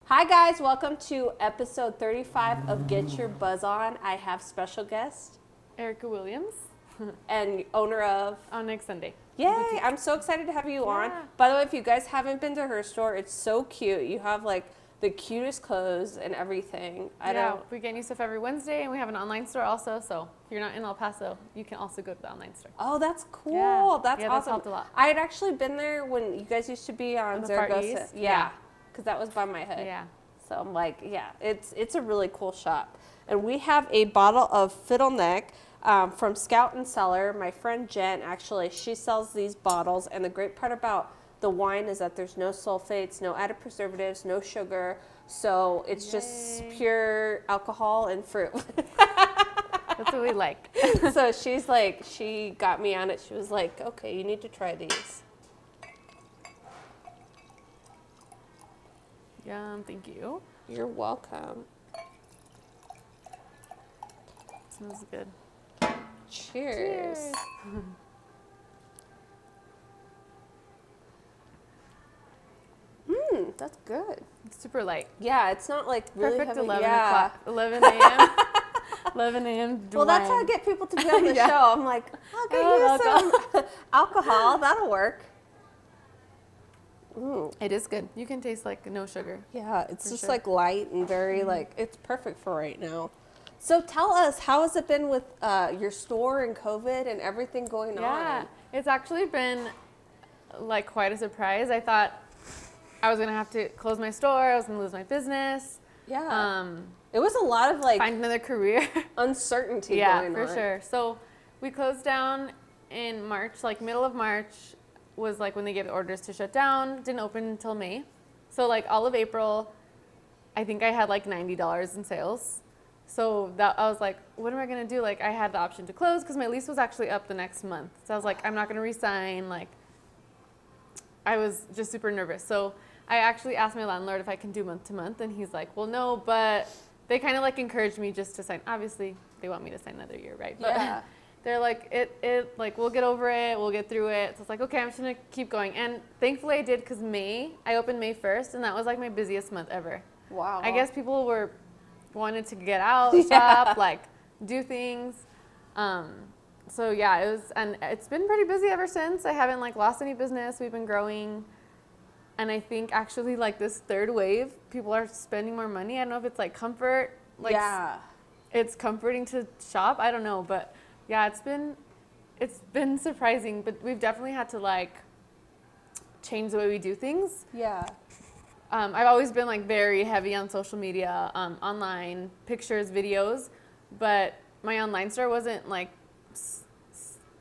Hi guys, welcome to episode 35 of Get Your Buzz On. I have special guest Erika Williams and owner of on next Sunday. Yay! Boutique. I'm so excited to have you on. Yeah. By the way, if you guys haven't been to her store, it's so cute. You have like the cutest clothes and everything. We get new stuff every Wednesday, and we have an online store also. So if you're not in El Paso, you can also go to the online store. Oh, that's cool. Yeah. That's That's awesome. helped a lot. I had actually been there when you guys used to be on the Far Zaragoza. East? Yeah, because that was by my hood. Yeah. So I'm like, yeah, it's a really cool shop. And we have a bottle of Fiddleneck from Scout and Cellar. My friend Jen, actually, she sells these bottles. And the great part about the wine is that there's no sulfates, no added preservatives, no sugar. So it's just pure alcohol and fruit. That's what we like. So she's like, she got me on it. She was like, okay, you need to try these. Yum, thank you. You're welcome. Smells good. Cheers. That's good. It's super light. Yeah, it's not like really Perfect heavy. 11 yeah. o'clock. 11 a.m. 11 a.m. Well, that's how I get people to be on the Yeah. show. I'm like, I'll get you some alcohol. That'll work. It is good. You can taste like no sugar. Yeah, it's For just sure. like light and very like, it's perfect for right now. So tell us, how has it been with your store and COVID and everything going Yeah, on? it's actually been like quite a surprise. I thought I was gonna have to close my store. I was gonna lose my business. Yeah. It was a lot of like Find another career. uncertainty Yeah, going for on. sure. So we closed down in March, like middle of March was like when they gave the orders to shut down. Didn't open until May. So like all of April, I think I had like $90 in sales. So that I was like, what am I gonna do? Like I had the option to close because my lease was actually up the next month. So I was like, I'm not gonna resign. Like I was just super nervous. So I actually asked my landlord if I can do month to month, and he's like, well, no, but they kind of like encouraged me just to sign. Obviously, they want me to sign another year, right? But Yeah. they're like, like we'll get over it, we'll get through it. So it's like, okay, I'm just gonna keep going. And thankfully, I did because I opened May 1st, and that was like my busiest month ever. Wow. I guess people wanted to get out, Yeah. shop, like do things. So yeah, it's been pretty busy ever since. I haven't like lost any business. We've been growing. And I think actually like this third wave, people are spending more money. I don't know if it's like comfort, like yeah. it's comforting to shop. I don't know, but yeah, it's been surprising, but we've definitely had to like change the way we do things. Yeah. I've always been like very heavy on social media, online, pictures, videos, but my online store wasn't like,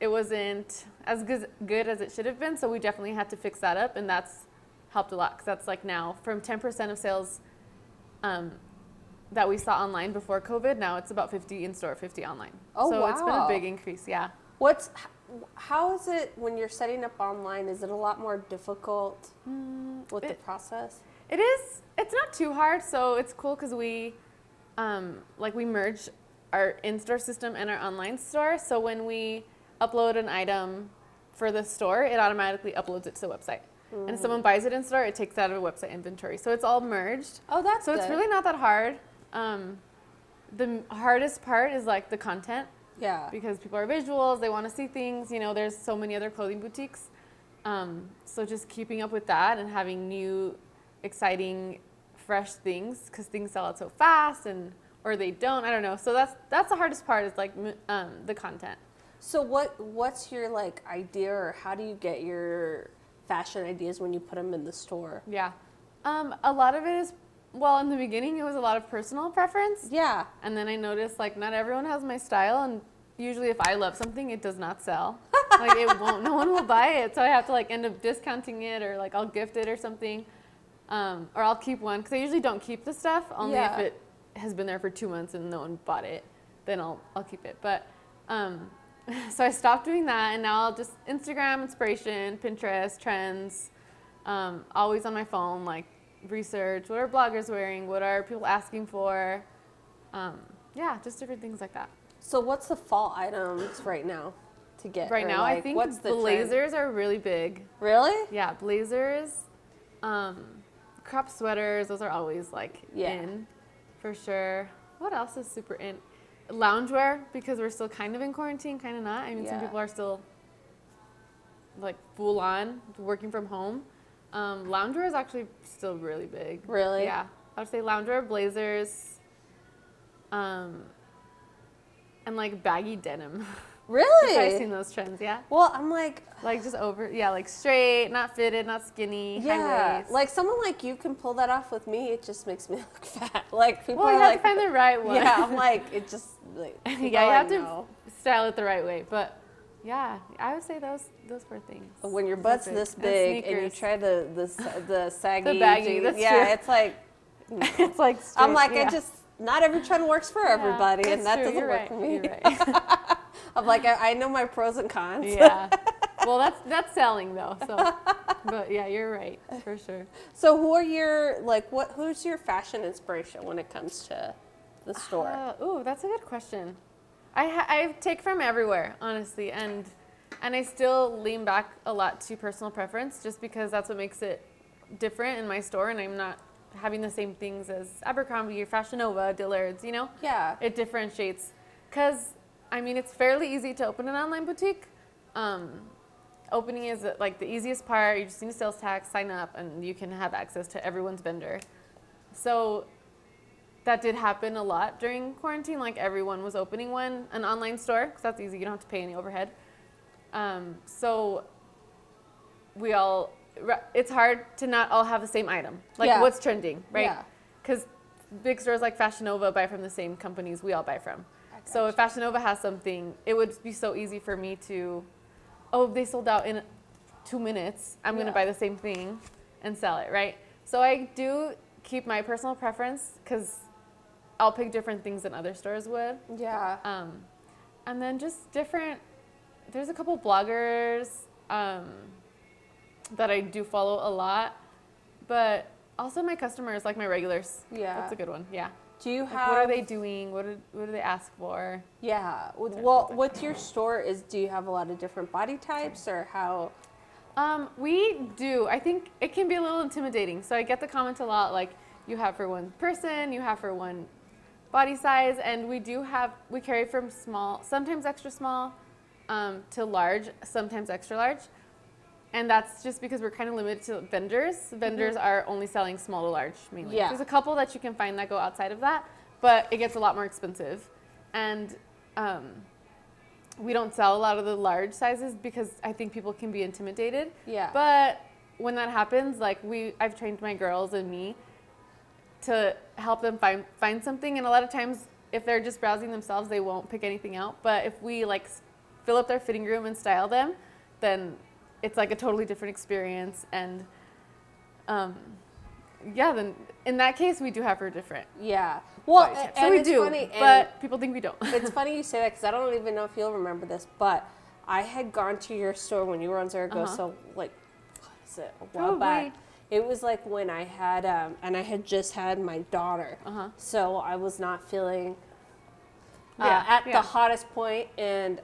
it wasn't as good as it should have been. So we definitely had to fix that up, and that's helped a lot because that's like now from 10% of sales that we saw online before COVID, now it's about 50 in store, 50 online. Oh, so wow. it's been a big increase, yeah. How is it when you're setting up online? Is it a lot more difficult with the process? It is. It's not too hard, so it's cool because we merge our in-store system and our online store. So when we upload an item for the store, it automatically uploads it to the website. And if someone buys it in store, it takes it out of a website inventory. So it's all merged. Oh, that's so good. it's really not that hard. The hardest part is like the content. Yeah. Because people are visuals, they want to see things. You know, there's so many other clothing boutiques. So just keeping up with that and having new, exciting, fresh things, because things sell out so fast or they don't. I don't know. So that's the hardest part is like the content. So what's your like idea, or how do you get your fashion ideas when you put them in the store? Yeah. A lot of it is, well, in the beginning, it was a lot of personal preference. Yeah. And then I noticed, like, not everyone has my style, and usually if I love something, it does not sell. Like, no one will buy it, so I have to, like, end up discounting it, or, like, I'll gift it or something. Or I'll keep one, because I usually don't keep the stuff, only if it has been there for 2 months and no one bought it, then I'll keep it. But, so I stopped doing that, and now I'll just Instagram inspiration, Pinterest, trends, always on my phone, like, research, what are bloggers wearing, what are people asking for, just different things like that. So what's the fall items right now to get? Right now, like, I think what's the blazers trend? are really big. Really? Yeah, blazers, crop sweaters, those are always like Yeah. in for sure. What else is super in? Loungewear, because we're still kind of in quarantine, kind of not. I mean, some Yeah. people are still like full on working from home. Loungewear is actually still really big. Really? Yeah. I would say loungewear, blazers, and like baggy denim. Really? You've probably seen those trends, yeah? Well, I'm like, Like just like straight, not fitted, not skinny, high yeah, waist. like someone like you can pull that off with me. It just makes me look fat. Like people Well, are you have like, to find the right one. yeah, I'm like, it just like, Yeah, people you are have like, to no. style it the right way. But yeah, I would say those four things. When your butt's Big. this And big and you sneakers. try the saggy, baggy, that's yeah, true. it's like, It's like straight, I'm like, yeah. I just, not every trend works for everybody, Yeah, and that true. doesn't You're work right. for me. You're right. I'm like, I know my pros and cons. Yeah. Well, that's selling though. So, but yeah, you're right for sure. So who are your, like, who's your fashion inspiration when it comes to the store? Ooh, that's a good question. I take from everywhere, honestly, and I still lean back a lot to personal preference, just because that's what makes it different in my store, and I'm not having the same things as Abercrombie or Fashion Nova, Dillard's, you know? Yeah. It differentiates, because I mean, it's fairly easy to open an online boutique. Opening is like the easiest part. You just need a sales tax, sign up, and you can have access to everyone's vendor. So that did happen a lot during quarantine. Like everyone was opening an online store, because that's easy. You don't have to pay any overhead. So it's hard to not all have the same item. Like Yeah. what's trending, right? Yeah. Because big stores like Fashion Nova buy from the same companies we all buy from. So if Fashion Nova has something, it would be so easy for me to, they sold out in 2 minutes. I'm going to buy the same thing and sell it, right? So I do keep my personal preference, because I'll pick different things than other stores would. Yeah. And then just there's a couple bloggers that I do follow a lot, but also my customers, like my regulars. Yeah. That's a good one, yeah. Do you Like, have? what are they doing? What do they ask for? Yeah. Well, with your store, do you have a lot of different body types, or how? We do. I think it can be a little intimidating. So I get the comment a lot, like, you have for one person, you have for one body size, and we carry from small, sometimes extra small, to large, sometimes extra large. And that's just because we're kind of limited to vendors. Vendors are only selling small to large mainly. Yeah. There's a couple that you can find that go outside of that, but it gets a lot more expensive. And we don't sell a lot of the large sizes because I think people can be intimidated. Yeah. But when that happens, like I've trained my girls and me to help them find something. And a lot of times, if they're just browsing themselves, they won't pick anything out. But if we fill up their fitting room and style them, then it's like a totally different experience. And then in that case, we do have her different. Yeah. Well, body types. and So we it's do, funny, but people think we don't. it's funny you say that, because I don't even know if you'll remember this, but I had gone to your store when you were on Zaragoza, like, what is it, a while back. It was like when I had, and I had just had my daughter. So I was not feeling at the hottest point, and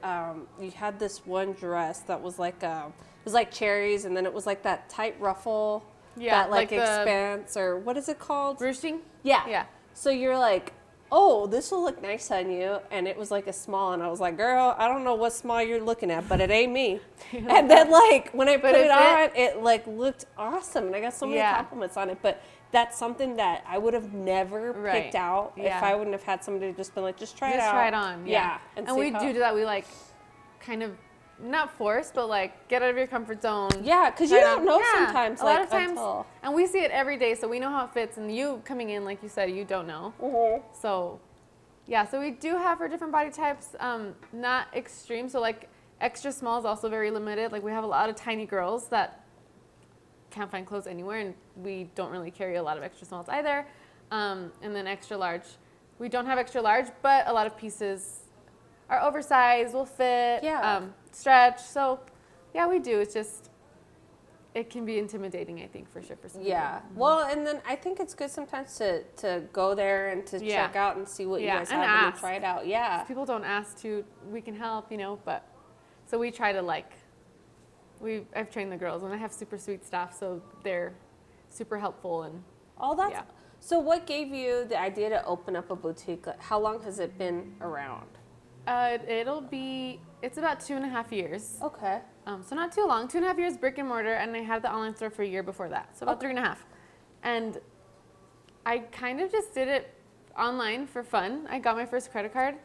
you had this one dress that was like, it was like cherries, and then it was like that tight ruffle, that like expanse, or what is it called? Ruching? Yeah. Yeah. So you're like, oh, this will look nice on you. And it was like a small. And I was like, girl, I don't know what small you're looking at, but it ain't me. And then like when I put it on, it like looked awesome. And I got so many compliments on it. But that's something that I would have never picked out if I wouldn't have had somebody just been like, just try it out. Just try it on. Yeah. And we do that. We like kind of not force, but like get out of your comfort zone. Yeah, because you don't know sometimes. A lot of times, and we see it every day, so we know how it fits. And you coming in, like you said, you don't know. So, yeah, so we do have for different body types, not extreme. So like extra small is also very limited. Like we have a lot of tiny girls that can't find clothes anywhere, and we don't really carry a lot of extra smalls either. And then extra large, we don't have extra large, but a lot of pieces are oversized, will fit, stretch. So, yeah, we do. It's just, it can be intimidating, I think, for sure, for some people. Well, and then I think it's good sometimes to go there and to check out and see what you guys have and try it out. Yeah. If people don't ask we can help, but so we try to I've trained the girls, and I have super sweet staff, so they're super helpful, and Oh, that's Yeah. so. What gave you the idea to open up a boutique? Like, how long has it been around? It's about 2.5 years. Okay. So not too long, 2.5 years brick and mortar, and I had the online store for a year before that. So about 3.5. And I kind of just did it online for fun. I got my first credit card,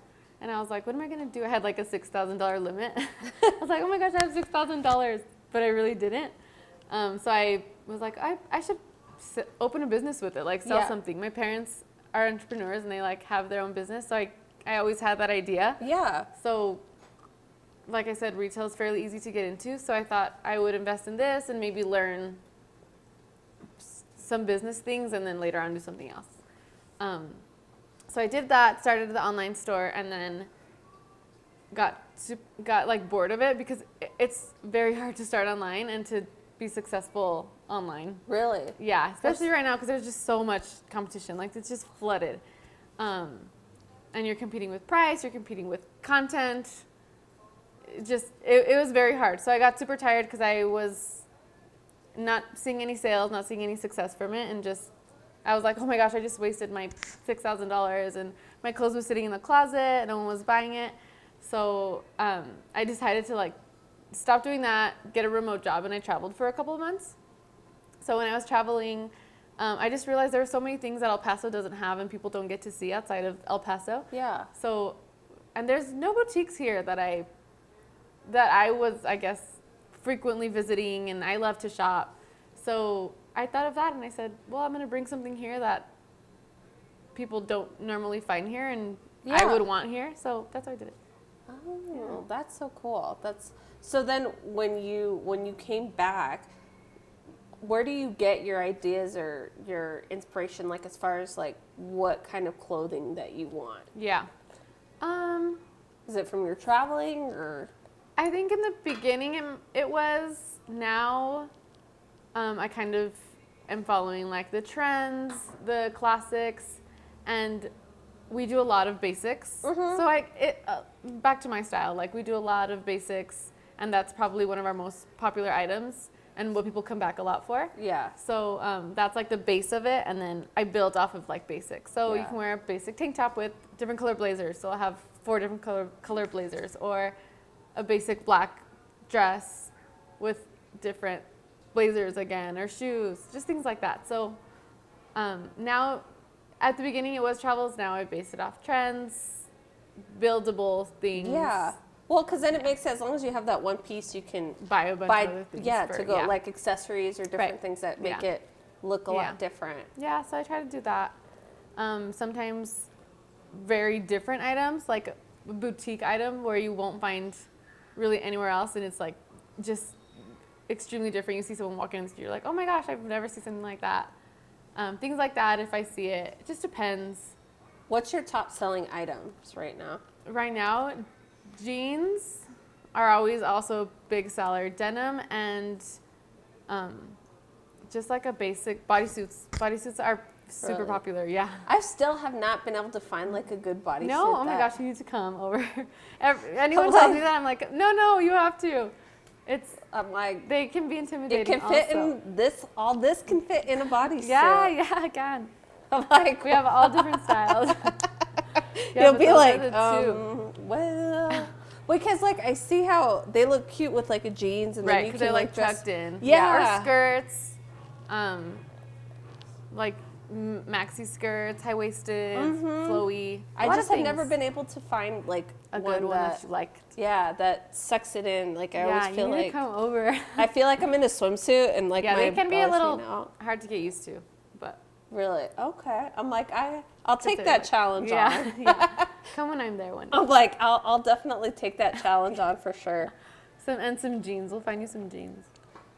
and I was like, what am I going to do? I had like a $6,000 limit. I was like, oh my gosh, I have $6,000, but I really didn't. So I was like, I should open a business with it, like sell something. My parents are entrepreneurs, and they like have their own business, so I always had that idea. Yeah. So like I said, retail is fairly easy to get into, so I thought I would invest in this and maybe learn some business things and then later on do something else. So I did that, started the online store, and then got like bored of it because it's very hard to start online and to be successful online. Really? Yeah, especially right now because there's just so much competition. Like it's just flooded. And you're competing with price, you're competing with content. It was very hard. So I got super tired because I was not seeing any sales, not seeing any success from it, and I was like, oh my gosh, I just wasted my $6,000, and my clothes were sitting in the closet, no one was buying it. So I decided to like stop doing that, get a remote job, and I traveled for a couple of months. So when I was traveling, I just realized there were so many things that El Paso doesn't have and people don't get to see outside of El Paso. Yeah. So, and there's no boutiques here that I was, I guess, frequently visiting, and I love to shop. So I thought of that, and I said, well, I'm going to bring something here that people don't normally find here, and I would want here. So that's why I did it. Oh, that's so cool. So then when you came back, where do you get your ideas or your inspiration, like as far as like what kind of clothing that you want? Yeah. Is it from your traveling or? I think in the beginning it was. Now I kind of am following like the trends, the classics, and we do a lot of basics. Mm-hmm. So back to my style, like we do a lot of basics, and that's probably one of our most popular items and what people come back a lot for. Yeah. So that's like the base of it, and then I built off of like basics. So you can wear a basic tank top with different color blazers. So I'll have 4 different color blazers, or a basic black dress with different blazers again, or shoes, just things like that. So now, at the beginning it was travels. Now I base it off trends, buildable things. Yeah. Well, because then it makes sense. As long as you have that one piece, you can buy a bunch of other things. Like accessories or different things that make it look a lot different. Yeah. So I try to do that. Sometimes very different items, like a boutique item where you won't find really anywhere else, and it's like just extremely different. You see someone walking in the street, you're like, oh my gosh, I've never seen something like that. Things like that, if I see it. It just depends. What's your top selling items right now? Right now, jeans are always also a big seller. Denim and just like a basic bodysuits. Bodysuits are super popular, yeah. I still have not been able to find like a good bodysuit. No, oh my gosh, you need to come over. Anyone tells me that, I'm like, no, you have to. I'm like, they can be intimidating. It can fit in this. All this can fit in a bodysuit. Yeah, it can. I'm like, we have all different styles. You'll be like, well, because like I see how they look cute with like a jeans, and then you can they're like dress, tucked in. Yeah, or skirts, like maxi skirts, high waisted, flowy. I just have never been able to find like a good one that you liked. Yeah, that sucks it in. Like I always feel you need like to come over. I feel like I'm in a swimsuit and like they can be a little hard to get used to, but really okay. I'm like I'll take that challenge on. Yeah, come when I'm there one day. I'm like I'll definitely take that challenge on for sure. Some jeans. We'll find you some jeans.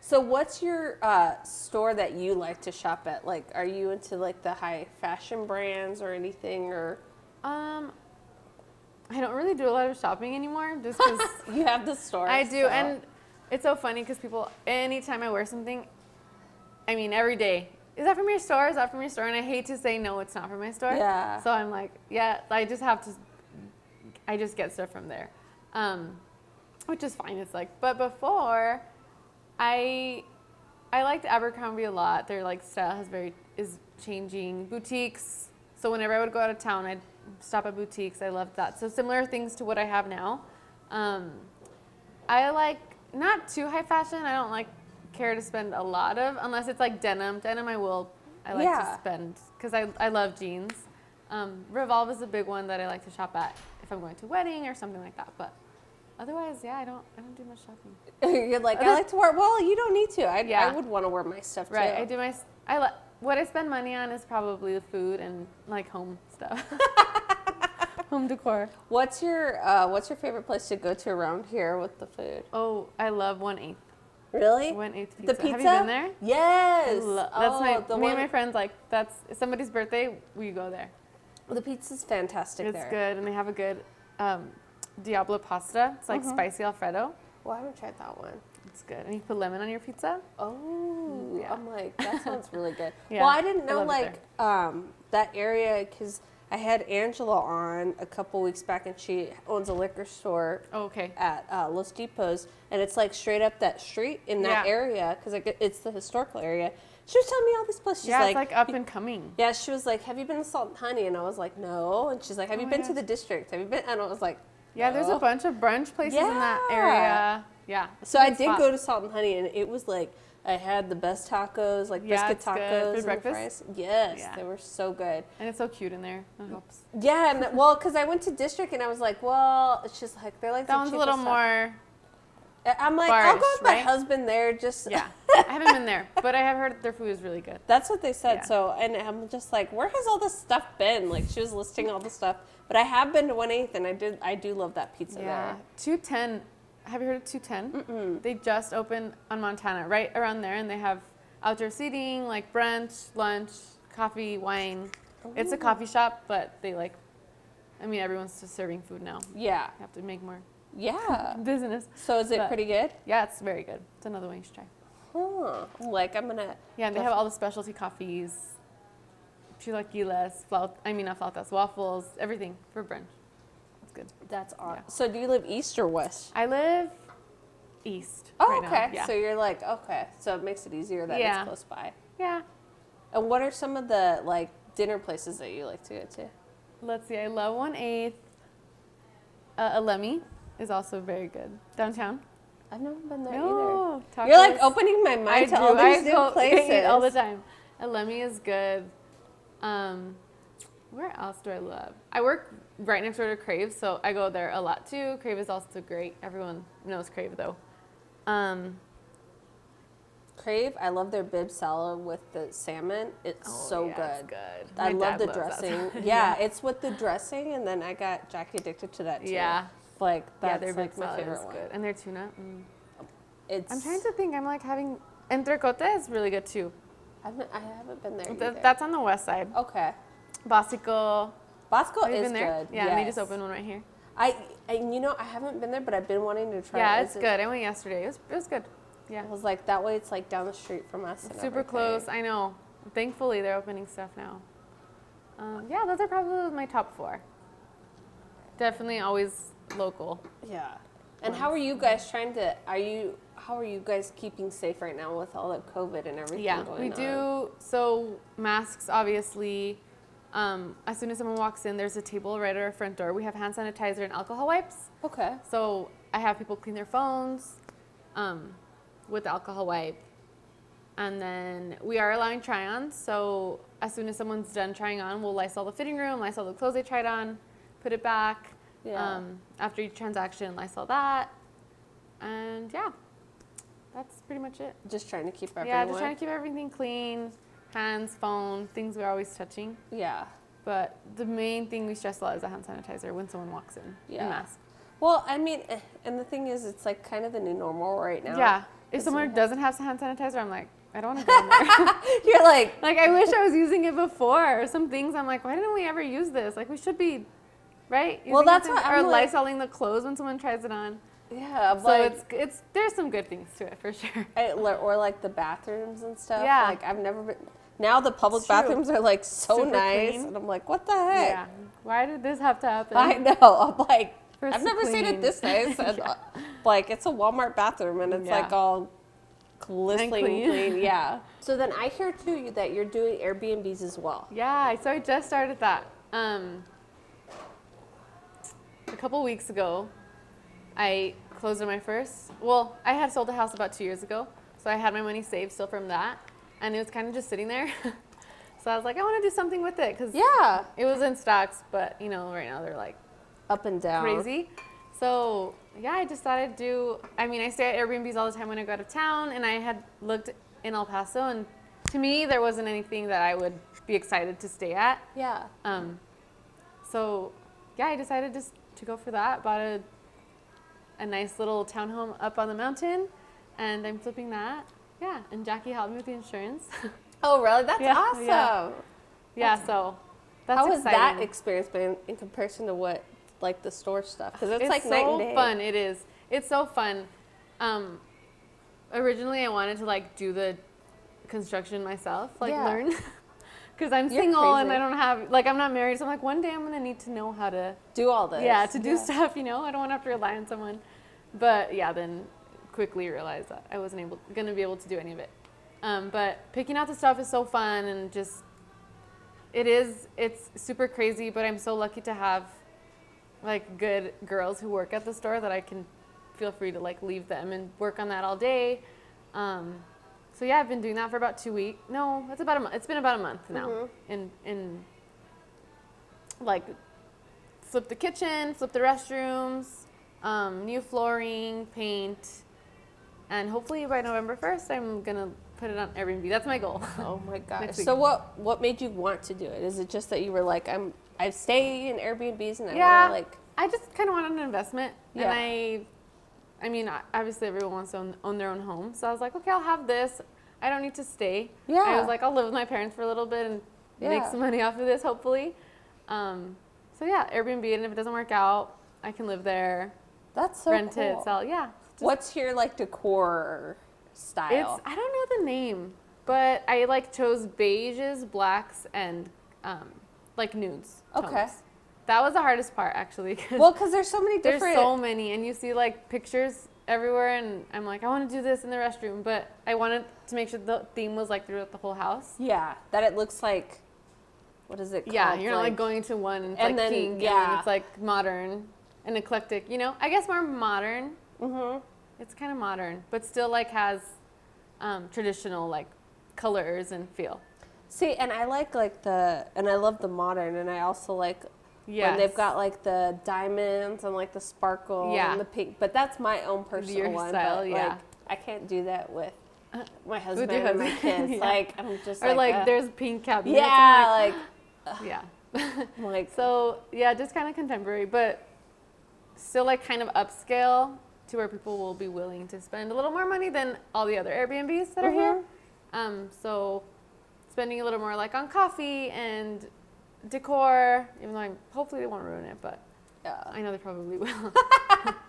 So what's your store that you like to shop at? Like, are you into like the high fashion brands or anything, or? I don't really do a lot of shopping anymore, just because you have the store. I do, and it's so funny because people, anytime I wear something, I mean, every day, is that from your store? Is that from your store? And I hate to say no, it's not from my store. Yeah. So I'm like, yeah, I just get stuff from there, which is fine. It's like, but before. I liked Abercrombie a lot. Their like style is changing. Boutiques. So whenever I would go out of town, I'd stop at boutiques. I loved that. So similar things to what I have now. I like not too high fashion. I don't like care to spend a lot of, unless it's like denim. Denim I like to spend because I love jeans. Revolve is a big one that I like to shop at if I'm going to a wedding or something like that. But otherwise, yeah, I don't do much shopping. You're like, I like to wear. Well, you don't need to. I would want to wear my stuff too. Right. What I spend money on is probably the food and like home stuff. Home decor. What's your favorite place to go to around here with the food? Oh, I love 1/8. Really? 1/8 pizza. The pizza? Have you been there? Yes. Me and my friends that's somebody's birthday. We go there. The pizza's fantastic. It's good, and they have a good Diablo pasta. It's like spicy Alfredo. Well, I haven't tried that one. It's good, and you put lemon on your pizza. Oh, yeah. I'm like, that sounds really good. Yeah, well, I didn't know I love that area because I had Angela on a couple weeks back, and she owns a liquor store. Oh, okay. At Los Depots, and it's like straight up that street in that area because it's the historical area. She was telling me all these places. She's it's like up and coming. Yeah, she was like, "Have you been to Salt and Honey?" And I was like, "No." And she's like, "Have you been to the District? Have you been?" And I was like, "Yeah, there's a bunch of brunch places in that area." Yeah. So I did go to Salt and Honey, and it was like I had the best tacos, like biscuit tacos for breakfast. Fries. Yes, they were so good. And it's so cute in there. It helps. Yeah, and well, because I went to District, and I was like, well, it's just like they're like that one's a little more. I'm like, I'll go with my husband there. Just I haven't been there, but I have heard their food is really good. That's what they said. Yeah. So, and I'm just like, where has all this stuff been? Like, she was listing all the stuff, but I have been to 1/8, and I do love that pizza there. 210. Have you heard of 210? They just opened on Montana, right around there, and they have outdoor seating, like brunch, lunch, coffee, wine. Ooh. It's a coffee shop, but everyone's just serving food now. Yeah, you have to make more. Yeah. Business. So is it pretty good? Yeah, it's very good. It's another one you should try. Huh. Like I'm gonna. Yeah, and they have all the specialty coffees, chilaquiles, not flautas, waffles, everything for brunch. It's good. That's awesome. Yeah. So do you live east or west? I live east. Oh, right okay. Now. Yeah. So you're like, okay. So it makes it easier that it's close by. Yeah. And what are some of the like dinner places that you like to go to? Let's see. I love 1/8. Alemi is also very good. Downtown. I've never been there either. Tacos. You're like opening my mind to all these new places. All the time. Alemi is good. Where else do I love? I work right next door to Crave, so I go there a lot too. Crave is also great. Everyone knows Crave though. Crave, I love their bib salad with the salmon. It's so good. It's good. I love the dressing. Yeah, it's with the dressing, and then I got Jackie addicted to that too. Yeah. Like that's their like bib my favorite is one. good. And their tuna. I'm trying to think. I'm like having entrecote is really good too. I haven't been there either. That's on the west side. Okay. Basico. Basico is good. Yeah, yes. and they just opened one right here. I haven't been there, but I've been wanting to try. Yeah, it's good. I went yesterday. It was good. Yeah. I was like, that way it's like down the street from us. It's super close. I know. Thankfully, they're opening stuff now. Those are probably my top 4. Definitely always local. Yeah. And how are you guys how are you guys keeping safe right now with all the COVID and everything going on? Yeah, we do. So masks, obviously. As soon as someone walks in, there's a table right at our front door. We have hand sanitizer and alcohol wipes. Okay. So I have people clean their phones with the alcohol wipe. And then we are allowing try-ons. So as soon as someone's done trying on, we'll Lysol the fitting room, Lysol the clothes they tried on, put it back. Yeah. After each transaction, Lysol that. And that's pretty much it. Just trying to keep everyone. Yeah, just trying to keep everything clean. Hands, phone, things we're always touching. Yeah. But the main thing we stress a lot is the hand sanitizer when someone walks in. Yeah. And mask. Well, and the thing is, it's like kind of the new normal right now. Yeah. If someone doesn't have hand sanitizer, I'm like, I don't want to go in there. You're like, I wish I was using it before. Some things I'm like, why didn't we ever use this? Like, we should be, right? Well, that's what I'm like. Or Lysoling the clothes when someone tries it on. Yeah. So it's there's some good things to it for sure. Or like the bathrooms and stuff. Yeah. Like I've never been. Now the public bathrooms are like so super nice, clean. and I'm like, what the heck? Yeah. Why did this have to happen? I know. I'm like, I've so never seen it this nice. And, like it's a Walmart bathroom, and it's like all glistening clean. clean. Yeah. So then I hear too that you're doing Airbnbs as well. Yeah, so I just started that. A couple weeks ago, I closed on my first. Well, I had sold a house about 2 years ago, so I had my money saved still from that, and it was kind of just sitting there. So I was like, I want to do something with it because Yeah. it was in stocks, but you know, right now they're like Up and down. crazy. So yeah, I just thought I'd do. I mean, I stay at Airbnbs all the time when I go out of town, and I had looked in El Paso, and to me, there wasn't anything that I would be excited to stay at. Yeah. So yeah, I decided just to go for that. Bought a nice little townhome up on the mountain, and I'm flipping that. Yeah, and Jackie helped me with the insurance. Oh, really? That's Yeah, awesome. yeah. Yeah, so that's How has that exciting. experience been in comparison to what, like the store stuff? Because it's It's like so night and day. fun. It is. It's so fun. Originally, I wanted to like do the construction myself, like Yeah. learn, because I'm You're single and crazy. I don't have like I'm not married. So I'm like one day I'm gonna need to know how to Do all this. to do stuff. You know, I don't want to have to rely on someone. But yeah, then quickly realized that I wasn't gonna be able to do any of it. But picking out the stuff is so fun and just it's super crazy. But I'm so lucky to have like good girls who work at the store that I can feel free to like leave them and work on that all day. So yeah, I've been doing that for about 2 weeks. No, it's about a month. It's been about a month now. In like flip the kitchen, flip the restrooms, new flooring, paint, and hopefully by November 1st, I'm gonna put it on Airbnb. That's my goal. Oh my gosh. Next week. So what made you want to do it? Is it just that you were like, I stay in Airbnbs and I Yeah, want to like. I just kind of wanted an investment, Yeah. and I mean, obviously everyone wants to own their own home, so I was like, okay, I'll have this. I don't need to stay. Yeah. I was like, I'll live with my parents for a little bit and make Yeah. some money off of this, hopefully. So yeah, Airbnb, and if it doesn't work out, I can live there, That's so rent cool. it, sell. Yeah. just- What's your like decor style? I don't know the name, but I like chose beiges, blacks, and like nudes. Okay. tones. That was the hardest part actually. 'Cause Well, because there's so many there's different. so many, and you see like pictures everywhere, and I'm like, I want to do this in the restroom, but I wanted to make sure the theme was like throughout the whole house. Yeah, that it looks like. What is it called? Yeah, you're not like going to one and it's and like then, pink, and yeah. then it's like modern and eclectic. You know, I guess more modern. Mm-hmm. It's kind of modern, but still like has traditional like colors and feel. See, and I like and I love the modern, and I also like when they've got like the diamonds and like the sparkle Yeah. and the pink. But that's my own personal Your one. style, but, yeah. like, I can't do that with my husband your and my husband, kids. yeah. Like I'm just Or like like there's pink cabinets. yeah, and, like yeah. I'm like So yeah, just kind of contemporary, but still like kind of upscale to where people will be willing to spend a little more money than all the other Airbnbs that are here. So spending a little more like on coffee and decor, even though hopefully they won't ruin it, but yeah. I know they probably will.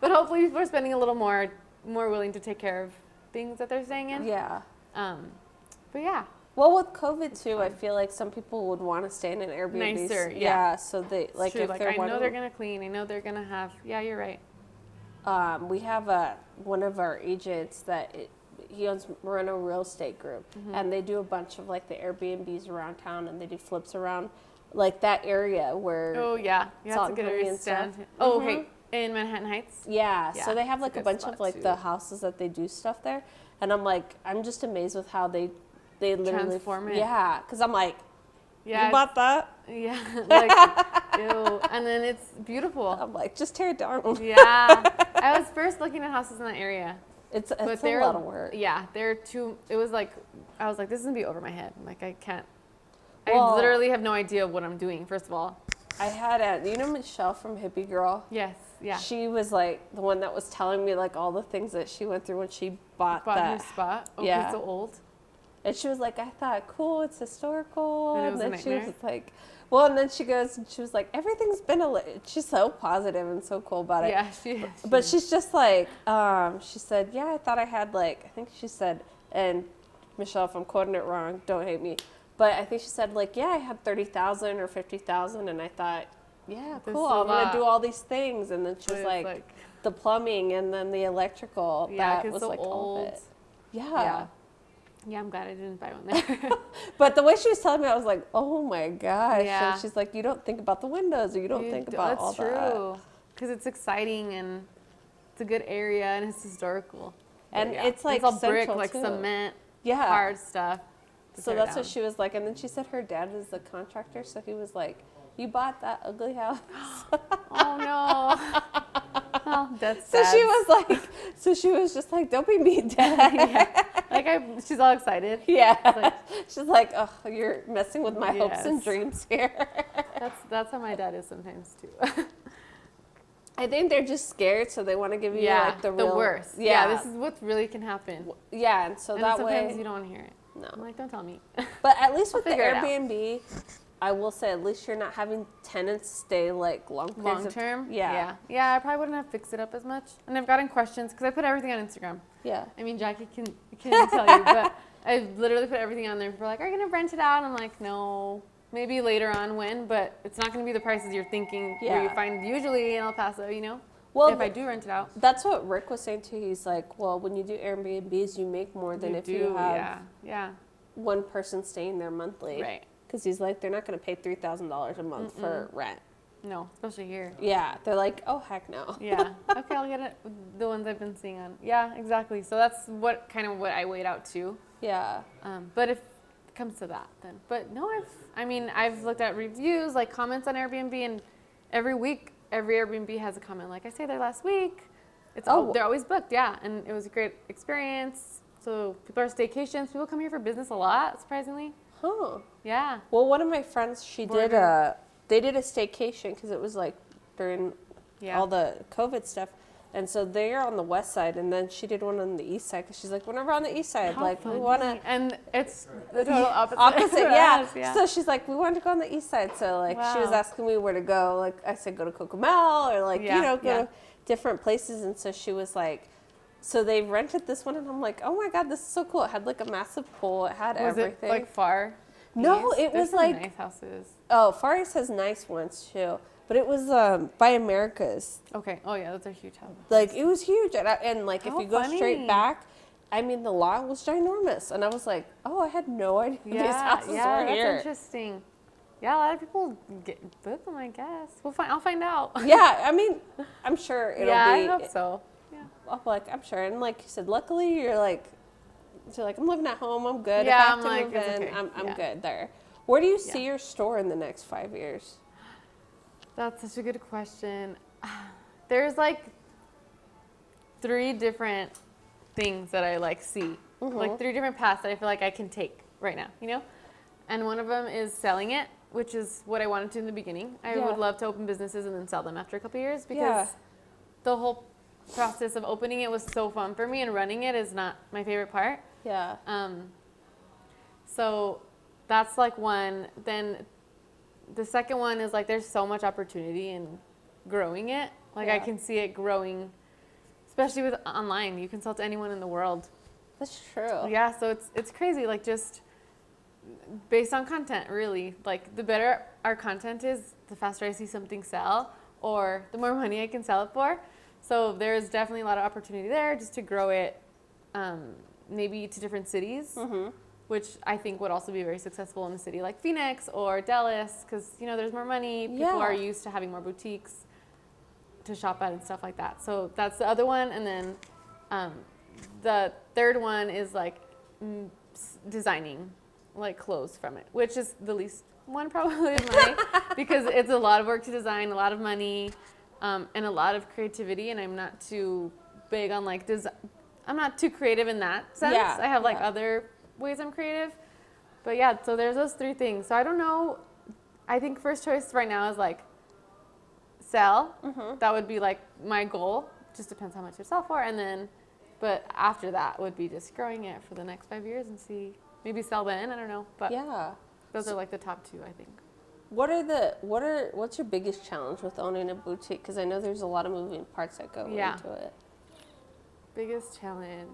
But hopefully people are spending a little more willing to take care of things that they're staying in. Yeah. But yeah. Well, with COVID too, I feel like some people would want to stay in an Airbnb. Nicer, yeah. So they It's like true. if Like they're I know wanting- they're gonna clean. I know they're gonna have. Yeah, you're right. We have one of our agents that he owns Moreno Real Estate Group, and they do a bunch of like the Airbnbs around town, and they do flips around like that area where Oh yeah, yeah, that's a good Salt area and to stuff. stand. Oh, okay, in Manhattan Heights. yeah. Yeah, So they have it's like a a good bunch spot of like too. the houses that they do stuff there, and I'm just amazed with how they literally Transform it. Yeah, because I'm like, Yeah, you bought that? yeah, like ew, and then it's beautiful. I'm like, just tear it down. Yeah, I was first looking at houses in that area, It's but a they're lot of work. Yeah, they're too. It was like I was like, this is gonna be over my head. I'm like, I can't. Well- I literally have no idea what I'm doing. First of all. I had you know Michelle from Hippie Girl? Yes. Yeah. She was like the one that was telling me like all the things that she went through when she bought Bought that. her spot. Oh, Yeah. it's so old. And she was like, I thought, cool, it's historical. And it And was a then she nightmare? was like, well, and then she goes, and she was like, everything's been she's so positive and so cool about it. Yeah, she. But she's just like, she said, yeah, I thought I had like, I think she said, and Michelle, if I'm quoting it wrong, don't hate me. But I think she said like, yeah, I had 30,000 or 50,000. And I thought, yeah, This cool, is a I'm going to lot. do all these things. And then she was It's like, the plumbing and then the electrical. yeah, that 'cause was so like all old. of it. Yeah. Yeah, I'm glad I didn't buy one there. But the way she was telling me, I was like, oh my gosh. Yeah. And she's like, you don't think about the windows, or you don't think about all that. That's true. Because it's exciting and it's a good area and it's historical. And it's like it's all brick, central, like too. cement, Yeah. hard stuff. So that's what she was like. And then she said her dad is the contractor, so he was like, you bought that ugly house. Oh no. Oh, that's So sad. she was like, so she was just like, don't be mean, Dad. Yeah. Like she's all excited. Yeah. Like, She's like, oh, you're messing with my hopes and Yes. dreams here. that's how my dad is sometimes too. I think they're just scared, so they want to give you like the real worst. Yeah. This is what really can happen. Yeah, and so And that sometimes way. you don't want to hear it. No. I'm like, don't tell me. But at least with the figure it out. Airbnb, I will say at least you're not having tenants stay like long periods Long of- term. Yeah. Yeah. I probably wouldn't have fixed it up as much. And I've gotten questions because I put everything on Instagram. Yeah. I mean, Jackie can tell you, but I literally put everything on there. People are like, are you gonna rent it out? And I'm like, no. Maybe later on when, but it's not gonna be the prices you're thinking where you Yeah. find usually in El Paso, you know? Well, if I do rent it out. That's what Rick was saying too. He's like, well, when you do Airbnbs, you make more than if you have Yeah. one person staying there monthly. Right. Because he's like, they're not going to pay $3,000 a month for rent. No, especially here. Yeah. They're like, oh, heck no. Yeah. Okay, I'll get it. The ones I've been seeing on. Yeah, exactly. So that's what I weighed out too. Yeah. But if it comes to that, then. But no, I've looked at reviews, like comments on Airbnb, and every week, every Airbnb has a comment. Like, I stayed there last week. They're always booked, yeah. And it was a great experience. So people are staycations. People come here for business a lot, surprisingly. Huh. Yeah. Well, one of my friends, they did a staycation because it was like during all the COVID stuff. And so they're on the west side, and then she did one on the east side because she's like, whenever on the east side, How like funny. we want to. And it's the total opposite. Opposite, yeah. Us, yeah. So she's like, we wanted to go on the east side. So like she was Wow. asking me where to go. Like I said, go to Cocomel or like, go to different places. And so she was like, so they rented this one, and I'm like, oh my God, this is so cool. It had like a massive pool. It had Was everything. it like far? No, east? it There's was some like, nice houses. oh, Far East has nice ones too. But it was by America's. Okay. Oh yeah, those are huge houses. Like it was huge, and like if How you go funny. straight back, I mean the lot was ginormous, and I was like, oh, I had no idea these houses were that's here. interesting. Yeah, a lot of people book them, I guess. I'll find out. Yeah, I mean, I'm sure it'll Yeah, be. I hope so. Yeah. I'm sure, and like you said, luckily you're like, I'm living at home, I'm good. Yeah, if I have I'm to like, move it's in, okay. I'm Yeah. good there. Where do you see Yeah. your store in the next 5 years? That's such a good question. There's like 3 different things that I like see. Like 3 different paths that I feel like I can take right now, you know? And one of them is selling it, which is what I wanted to in the beginning. I would love to open businesses and then sell them after a couple years because the whole process of opening it was so fun for me, and running it is not my favorite part. Yeah. So that's like one. Then the second one is like there's so much opportunity in growing it. Like I can see it growing, especially with online. You can sell to anyone in the world. That's true. Yeah, so it's crazy. Like just based on content, really. Like the better our content is, the faster I see something sell, or the more money I can sell it for. So there's definitely a lot of opportunity there just to grow it, maybe to different cities, which I think would also be very successful in a city like Phoenix or Dallas, because there's more money. People are used to having more boutiques to shop at and stuff like that. So that's the other one, and then the third one is like designing like clothes from it, which is the least one probably of mine because it's a lot of work to design, a lot of money, and a lot of creativity. And I'm not too big on like I'm not too creative in that sense. Yeah, I have like other ways I'm creative. But yeah, so there's those 3 things. So I don't know. I think first choice right now is like sell. That would be like my goal. Just depends how much you sell for. And then, but after that would be just growing it for the next 5 years and see, maybe sell then, I don't know. But those are like the top 2, I think. What's your biggest challenge with owning a boutique? Because I know there's a lot of moving parts that go into it. Biggest challenge.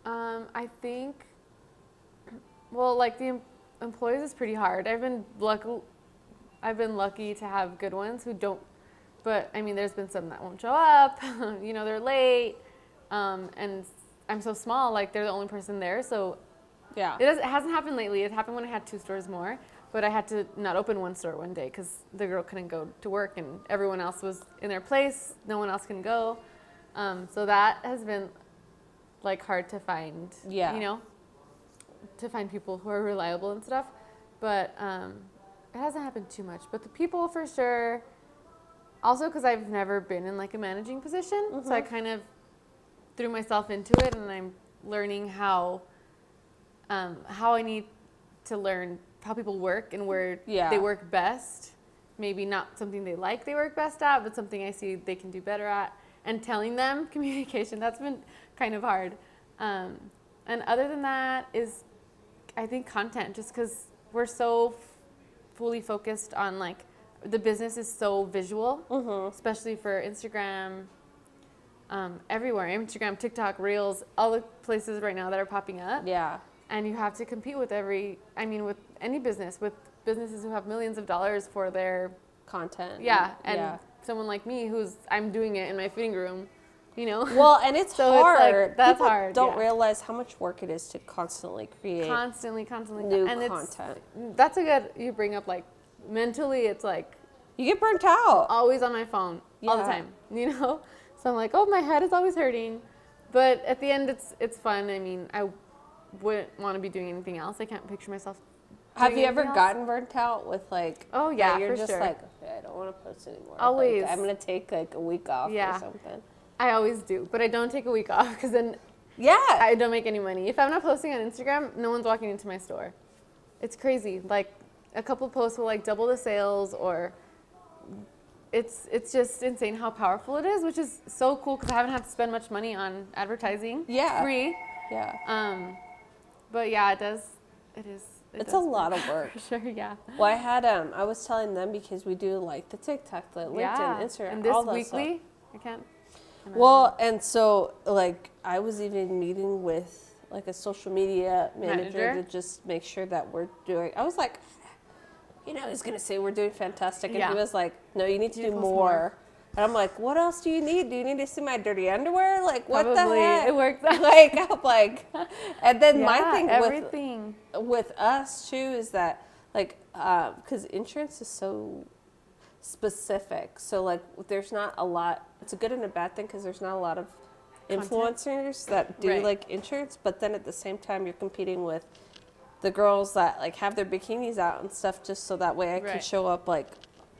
I think, well, like the employees is pretty hard. I've been lucky to have good ones who don't, but I mean, there's been some that won't show up. They're late, and I'm so small, like they're the only person there. So Yeah. it hasn't happened lately. It happened when I had 2 stores more, but I had to not open 1 store one day because the girl couldn't go to work and everyone else was in their place. No one else can go. So that has been like hard to find, Yeah. you know, to find people who are reliable and stuff. But it hasn't happened too much. But the people for sure, also because I've never been in like a managing position. So I kind of threw myself into it, and I'm learning how I need to learn how people work and where they work best. Maybe not something they work best at, but something I see they can do better at. And telling them communication, that's been kind of hard. And other than that is, I think, content, just because we're so fully focused on, like, the business is so visual, especially for Instagram, everywhere. Instagram, TikTok, Reels, all the places right now that are popping up. Yeah. And you have to compete with with any business, with businesses who have millions of dollars for their Content. Yeah, and someone like me I'm doing it in my fitting room, you know? Well, and it's So hard. it's like, that's People hard. don't realize how much work it is to constantly create Constantly. new And content. That's a good, you bring up, like, mentally, it's like You get burnt out. always on my phone all the Yeah. time, you know? So I'm like, oh, my head is always hurting. But at the end, it's fun. I mean, I wouldn't want to be doing anything else. I can't picture myself Have doing you ever anything else. gotten burnt out with, like, Oh, yeah, that you're for just sure. like, okay, I don't want to post anymore. Always. Like, I'm going to take, like, a week off Yeah. or something. I always do, but I don't take a week off because then Yeah. I don't make any money. If I'm not posting on Instagram, no one's walking into my store. It's crazy. Like, a couple posts will, like, double the sales, or it's just insane how powerful it is, which is so cool because I haven't had to spend much money on advertising. Yeah. Free. Yeah. But yeah, it does. It's a lot of work. For sure, yeah. Well, I was telling them because we do, like, the TikTok, the LinkedIn, Yeah. Instagram, And this all that weekly, stuff. I can't. Well, and so, like, I was even meeting with, like, a social media manager to just make sure that we're doing, I was like, you know, he's going to say we're doing fantastic. And Yeah. he was like, no, you need to do post more. And I'm like, what else do you need? Do you need to see my dirty underwear? Like, what Probably. the heck? It works out. Like, I'm like, and then my Yeah, thing everything. with us, too, is that, like, because insurance is so specific. So, like, there's not a lot, it's a good and a bad thing because there's not a lot of influencers that do, Right. like, insurance. But then at the same time, you're competing with the girls that, like, have their bikinis out and stuff just so that way I can Right. show up, like,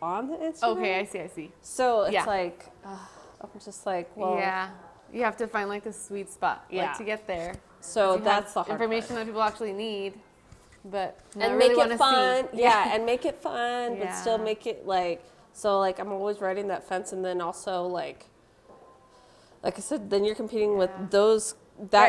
on the Instagram. Okay, I see. So it's Yeah. like, I'm just like, well, Yeah. You have to find, like, the sweet spot, Yeah. like, to get there. so You that's the have hard information part. that people actually need, but not And really make wanna it fun. see. Yeah, and make it fun, but still Yeah. make it, like, so, like, I'm always riding that fence, and then also, like I said, then you're competing with that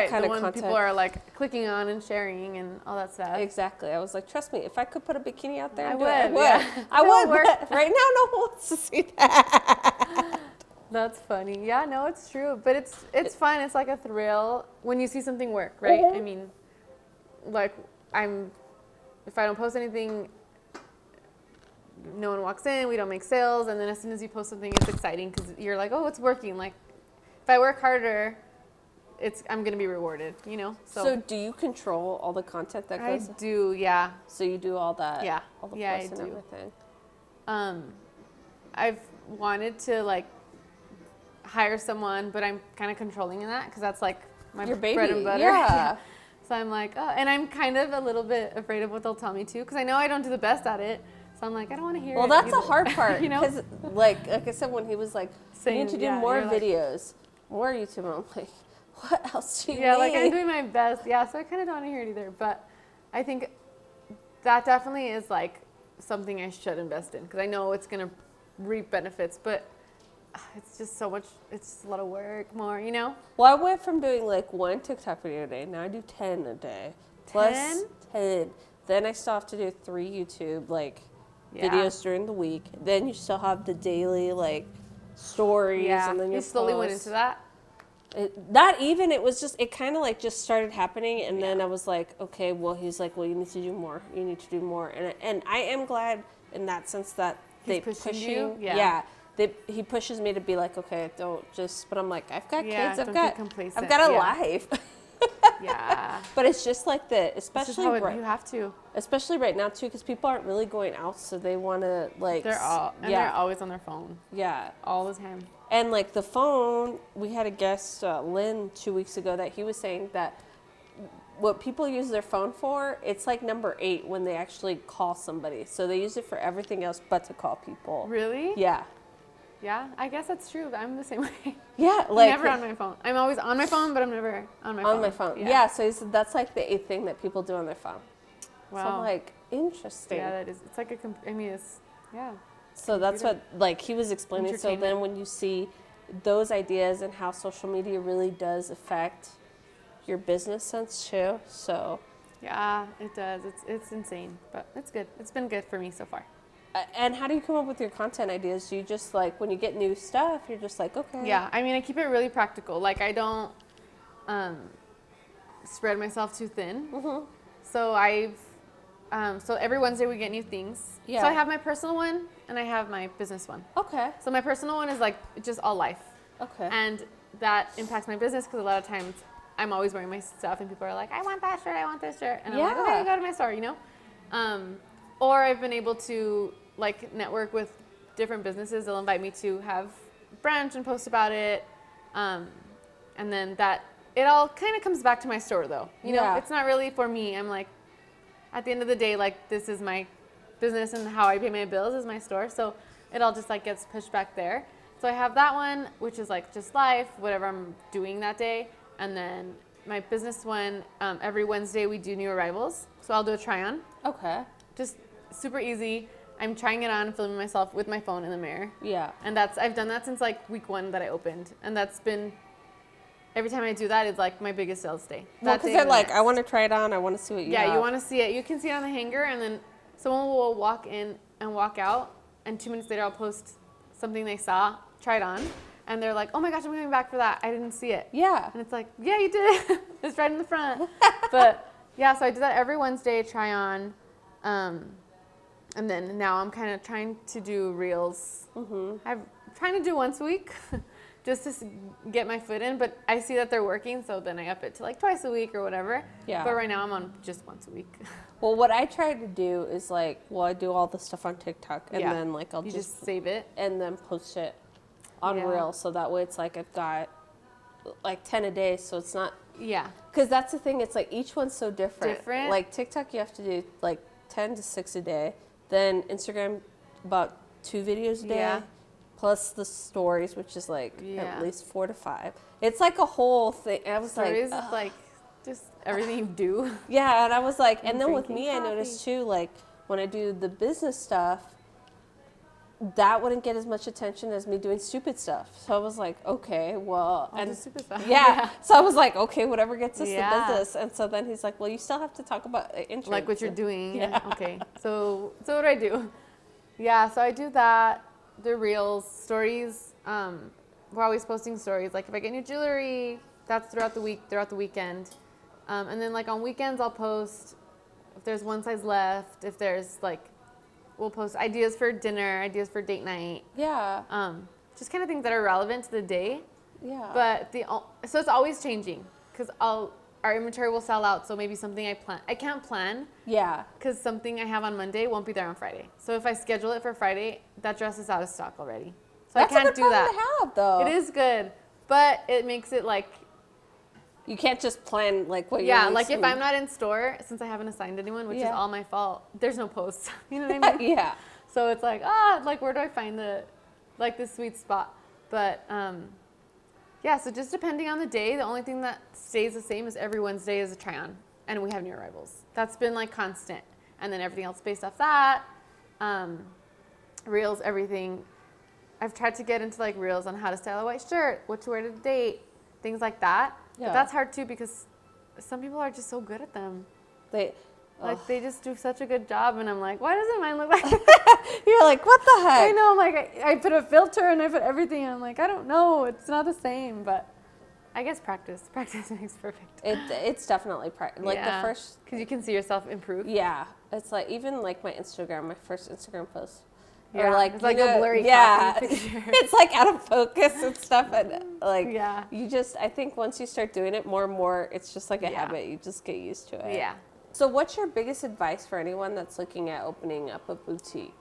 Right, kind the of one content. people are, like, clicking on and sharing and all that stuff. Exactly. I was like, trust me, if I could put a bikini out there, I and do it, I would, would. yeah. I That would, would but right now, no one wants to see that. That's funny. Yeah, no, it's true. But it's fun. It's like a thrill when you see something work, right? Mhm. I mean, like, if I don't post anything, no one walks in, we don't make sales, and then as soon as you post something, it's exciting because you're like, oh, it's working. Like, if I work harder, I'm gonna be rewarded, you know. So do you control all the content that I goes? do, yeah. So you do all that? Yeah. All the Yeah, I posts and do. everything. I've wanted to, like, hire someone, but I'm kind of controlling in that because that's like my Your baby. bread and butter. Yeah. So I'm like, oh, and I'm kind of a little bit afraid of what they'll tell me too because I know I don't do the best at it. So I'm like, I don't want to hear Well, it. that's the either. hard part, you know? because like I said, when he was like, you Saying, need to do yeah, more you're like- videos, more YouTube. I'm like, what else do you Yeah, need? like I'm doing my best. Yeah, so I kind of don't want to hear it either. But I think that definitely is like something I should invest in because I know it's gonna reap benefits, but it's just so much. It's just a lot of work, more, you know. Well, I went from doing like one TikTok video a day. Now I do 10 a day. Plus 10? 10. Then I still have to do 3 YouTube like Yeah. videos during the week. Then you still have the daily like stories, Yeah, and then your you slowly went posts. into that. Not even. It was just. It kind of like just started happening, and then I was like, okay. Well, he's like, well, you need to do more. You need to do more, and I am glad in that sense that He's they pushing push you? you. Yeah. he pushes me to be like, okay, don't just. But I'm like, I've got Yeah, kids. don't get complacent. I've got a Yeah. life. Yeah. But it's just like This is especially how right, you have to. especially right now too, because people aren't really going out, so they want to like. They're always on their phone Yeah. all the time. And like the phone, we had a guest, Lynn, 2 weeks ago, that he was saying that what people use their phone for, it's like number 8 when they actually call somebody. So they use it for everything else but to call people. Really? Yeah. Yeah, I guess that's true. I'm the same way. Yeah, I'm like never on my phone. I'm always on my phone, but I'm never on my phone. on my phone. Yeah, so he said that's like the 8th thing that people do on their phone. Wow. So I'm like, interesting. Yeah, that is. It's like I mean, it's yeah. So that's what like he was explaining. So Entertainment. then when you see those ideas and how social media really does affect your business sense too. So Yeah, it does. It's insane, but it's good. It's been good for me so far. and how do you come up with your content ideas? Do you just like when you get new stuff, you're just like, okay. Yeah, I mean, I keep it really practical. Like I don't spread myself too thin. Mhm. So so every Wednesday we get new things. Yeah. So I have my personal one and I have my business one. Okay. So my personal one is like just all life. Okay. And that impacts my business because a lot of times I'm always wearing my stuff and people are like, I want that shirt, I want this shirt. And I'm like, Yeah. okay, go to my store, you know? Or I've been able to like network with different businesses. They'll invite me to have brunch and post about it. And then it all kind of comes back to my store though. You know, Yeah. it's not really for me. I'm like, at the end of the day, like this is my business and how I pay my bills is my store. So it all just like gets pushed back there. So I have that one, which is like just life, whatever I'm doing that day. And then my business one, every Wednesday we do new arrivals. So I'll do a try on. Okay. Just super easy. I'm trying it on, filming myself with my phone in the mirror. Yeah. And I've done that since like week 1 that I opened. And that's been, every time I do that, it's like my biggest sales day. Well, That because day they're and the like, next. I want to try it on. I want to see what you Yeah, have. you want to see it. You can see it on the hanger, and then someone will walk in and walk out, and 2 minutes later I'll post something they saw, try it on, and they're like, oh my gosh, I'm coming back for that. I didn't see it. Yeah. And it's like, yeah, you did. It's right in the front. But yeah, so I do that every Wednesday, try on. And then now I'm kind of trying to do reels. I'm trying to do once a week just to get my foot in, but I see that they're working, so then I up it to like twice a week or whatever. Yeah. But right now I'm on just once a week. Well, what I try to do is like, I do all the stuff on TikTok, and Yeah. then like I'll You just just save it. and then post it on Yeah. Reel, so that way it's like I've got like 10 a day, so it's not, Yeah. because that's the thing, it's like each one's so different. Different. Like TikTok, you have to do like 10 to 6 a day. Then Instagram, about 2 videos a day, Yeah. plus the stories, which is like Yeah. at least 4 to 5. It's like a whole thing. I was Stories like, is like just everything you do. yeah, and I was like, and then with drinking me, I coffee. noticed too, like when I do the business stuff, that wouldn't get as much attention as me doing stupid stuff. So I was like, okay, well, All the stupid stuff. yeah. So I was like, okay, whatever gets us Yeah. the business. And so then he's like, well, you still have to talk about insurance. Like what you're doing. Yeah. Okay. So what do I do? Yeah, so I do that. The reels, stories. We're always posting stories. Like if I get new jewelry, that's throughout the week, throughout the weekend. And then like on weekends, I'll post if there's one size left. If there's like, we'll post ideas for dinner, ideas for date night. Yeah. Just kind of things that are relevant to the day. Yeah. But so it's always changing because our inventory will sell out. So maybe something I can't plan yeah. because something I have on Monday won't be there on Friday. So if I schedule it for Friday, that dress is out of stock already. So That's I can't a good do problem that. to have, though. It is good, but it makes it like You can't just plan like what yeah, you're like if I'm not in store since I haven't assigned anyone, which is Yeah. all my fault. There's no posts. You know what I mean? yeah. So it's like like where do I find the sweet spot? But yeah, so just depending on the day, the only thing that stays the same is every Wednesday is a try on, and we have new arrivals. That's been like constant, and then everything else based off that. Reels, everything. I've tried to get into like reels on how to style a white shirt, what to wear to the date, things like that. Yeah. But that's hard too because some people are just so good at them. They, Like they just do such a good job, and I'm like, why doesn't mine look like? you're like, what the heck? I know, I'm like, I put a filter and I put everything. And I'm like, I don't know, it's not the same, but I guess practice makes perfect. It's definitely like Yeah. the first. Because you can see yourself improve. Yeah, it's like even like my Instagram, my first Instagram post. Or like, it's like you know, a blurry yeah, coffee picture. it's like out of focus and stuff. And like, Yeah. I think once you start doing it more and more, it's just like a Yeah. habit. You just get used to it. Yeah. So what's your biggest advice for anyone that's looking at opening up a boutique?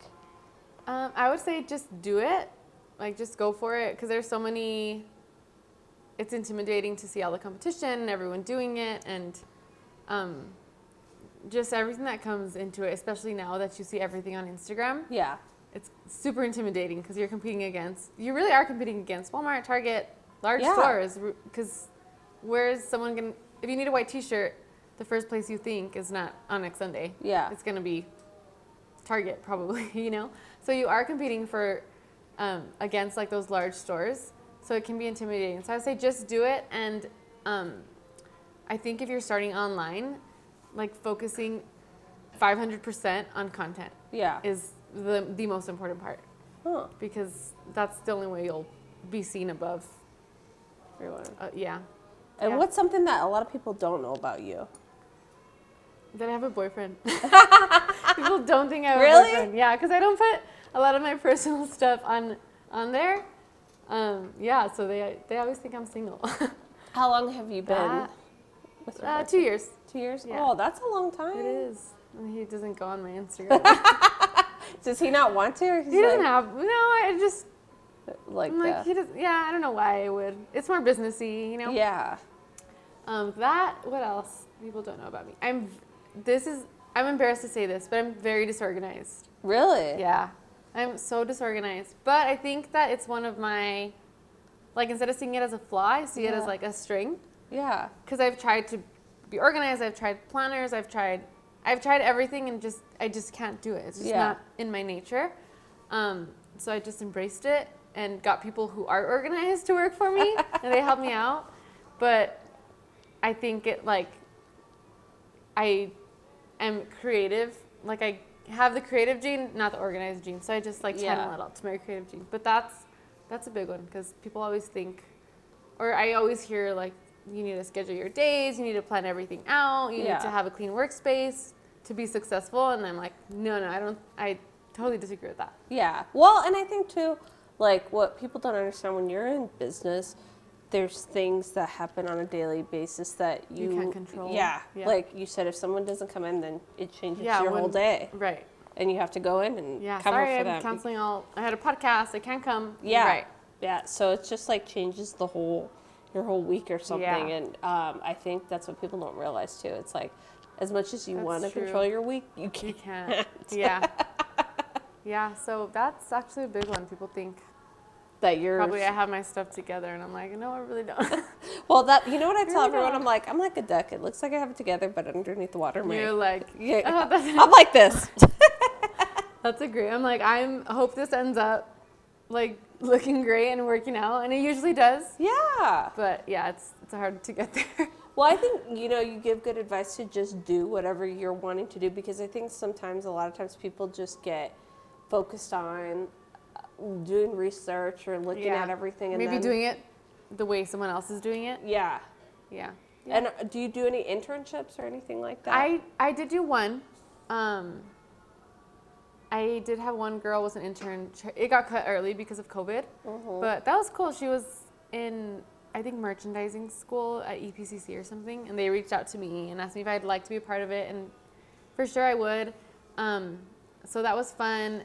I would say just do it. Like, just go for it. Because there's so many, it's intimidating to see all the competition and everyone doing it. And just everything that comes into it, especially now that you see everything on Instagram. Yeah. It's super intimidating because you really are competing against Walmart, Target, large Yeah. stores. Because where's someone going to, if you need a white t-shirt, the first place you think is not on next Sunday. Yeah. It's going to be Target probably, you know? So you are competing for, against like those large stores. So it can be intimidating. So I would say just do it. And I think if you're starting online, like focusing 500% on content Yeah. is the most important part. Huh. Because that's the only way you'll be seen above Everyone. yeah. And Yeah. what's something that a lot of people don't know about you? That I have a boyfriend. People don't think I have Really? a boyfriend. Yeah, because I don't put a lot of my personal stuff on there. Yeah, so they always think I'm single. How long have you been That- with your 2 years. 2 years? Yeah. Oh, that's a long time. It is. And he doesn't go on my Instagram. Does he not want to? Or he's He doesn't like, have. No, I just like, I'm like he does. Yeah, I don't know why I would. It's more businessy, you know. yeah. What else people don't know about me? I'm embarrassed to say this, but I'm very disorganized. Really? Yeah, I'm so disorganized. But I think that it's one of my, like, instead of seeing it as a flaw, I see it as Yeah. like a strength. Yeah. Because I've tried to be organized. I've tried planners. I've tried everything, and I just can't do it. It's just not in my nature. So I just embraced it and got people who are organized to work for me, and they help me out. But I think I am creative. Like, I have the creative gene, not the organized gene. So I just channel it out to my creative gene. But that's a big one because people always think, or I always hear like, you need to schedule your days, you need to plan everything out, you need to have a clean workspace to be successful. And I'm like, no, I totally disagree with that. Yeah. Well, and I think too, like, what people don't understand when you're in business, there's things that happen on a daily basis that you can't control. Yeah. Yeah. Like you said, if someone doesn't come in, then it changes your whole when- day. Right. And you have to go in and Yeah, cover sorry, for I'm them. canceling I had a podcast, I can't come. Yeah. Right. Yeah. So it's just like changes your whole week or something. Yeah. And I think that's what people don't realize too. It's like, as much as you That's want to true. control your week, you You can't. can't. Yeah. Yeah, so that's actually a big one. People think That you're probably I have my stuff together, and I'm like, no, I really don't. Well, you know what I tell Really everyone? don't. I'm like a duck. It looks like I have it together, but underneath the water, You're like, yeah, oh, I'm like this. that's a great. I'm like, I hope this ends up like looking great and working out, and it usually does. Yeah. But yeah, it's hard to get there. Well, I think, you give good advice to just do whatever you're wanting to do, because I think sometimes, a lot of times, people just get focused on doing research or looking at everything. And maybe then, doing it the way someone else is doing it. Yeah. Yeah. And do you do any internships or anything like that? I did do one. I did have one girl was an intern. It got cut early because of COVID, but that was cool. She was in, I think, merchandising school at EPCC or something, and they reached out to me and asked me if I'd like to be a part of it, and for sure I would. So that was fun.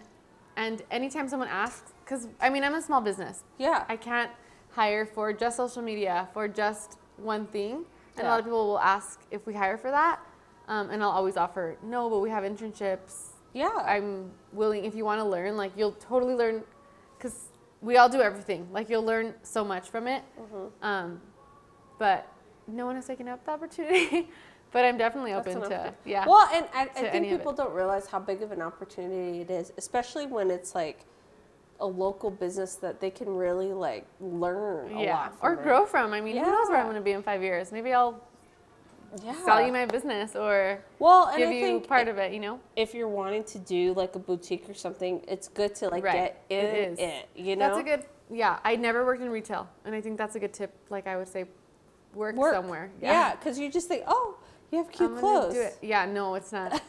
And anytime someone asks, because I'm a small business. Yeah. I can't hire for just social media, for just one thing. And a Yeah. lot of people will ask if we hire for that. And I'll always offer, no, but we have internships. Yeah. I'm willing, if you want to learn, like, you'll totally learn, because we all do everything. Like, you'll learn so much from it. But no one has taken up the opportunity. But I'm definitely open to, yeah. Well, and I think any of people don't realize how big of an opportunity it is, especially when it's like a local business that they can really like learn a lot from or it. grow from. Who knows where Yeah. I'm going to be in 5 years? Maybe I'll Yeah. sell you my business or and give I you think part of it, if you're wanting to do like a boutique or something, it's good to like Right. get in It is. it, That's a good, I never worked in retail. And I think that's a good tip. Like, I would say, work. somewhere. Yeah, because you just think, oh, you have cute I'm clothes. gonna do it. Yeah, no, it's not.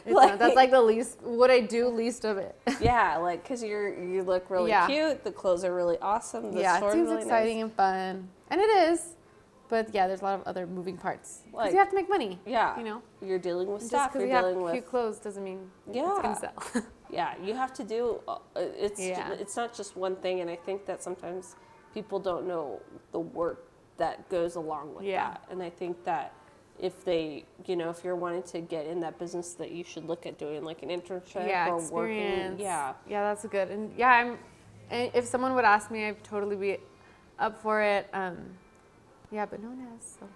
That's like the least, what I do least of it. Yeah, like, because you look really cute. The clothes are really awesome. The It store's seems really exciting nice. and fun. And it is. But yeah, there's a lot of other moving parts. Because you have to make money. Yeah. You know? You're dealing with And stuff. just because You're you dealing have with cute clothes doesn't mean it's going to sell. Yeah, you have to do. It's not just one thing, and I think that sometimes people don't know the work that goes along with that. And I think that if they, if you're wanting to get in that business, that you should look at doing like an internship or experience. working. Yeah, that's good. And and if someone would ask me, I'd totally be up for it. But no one has. So.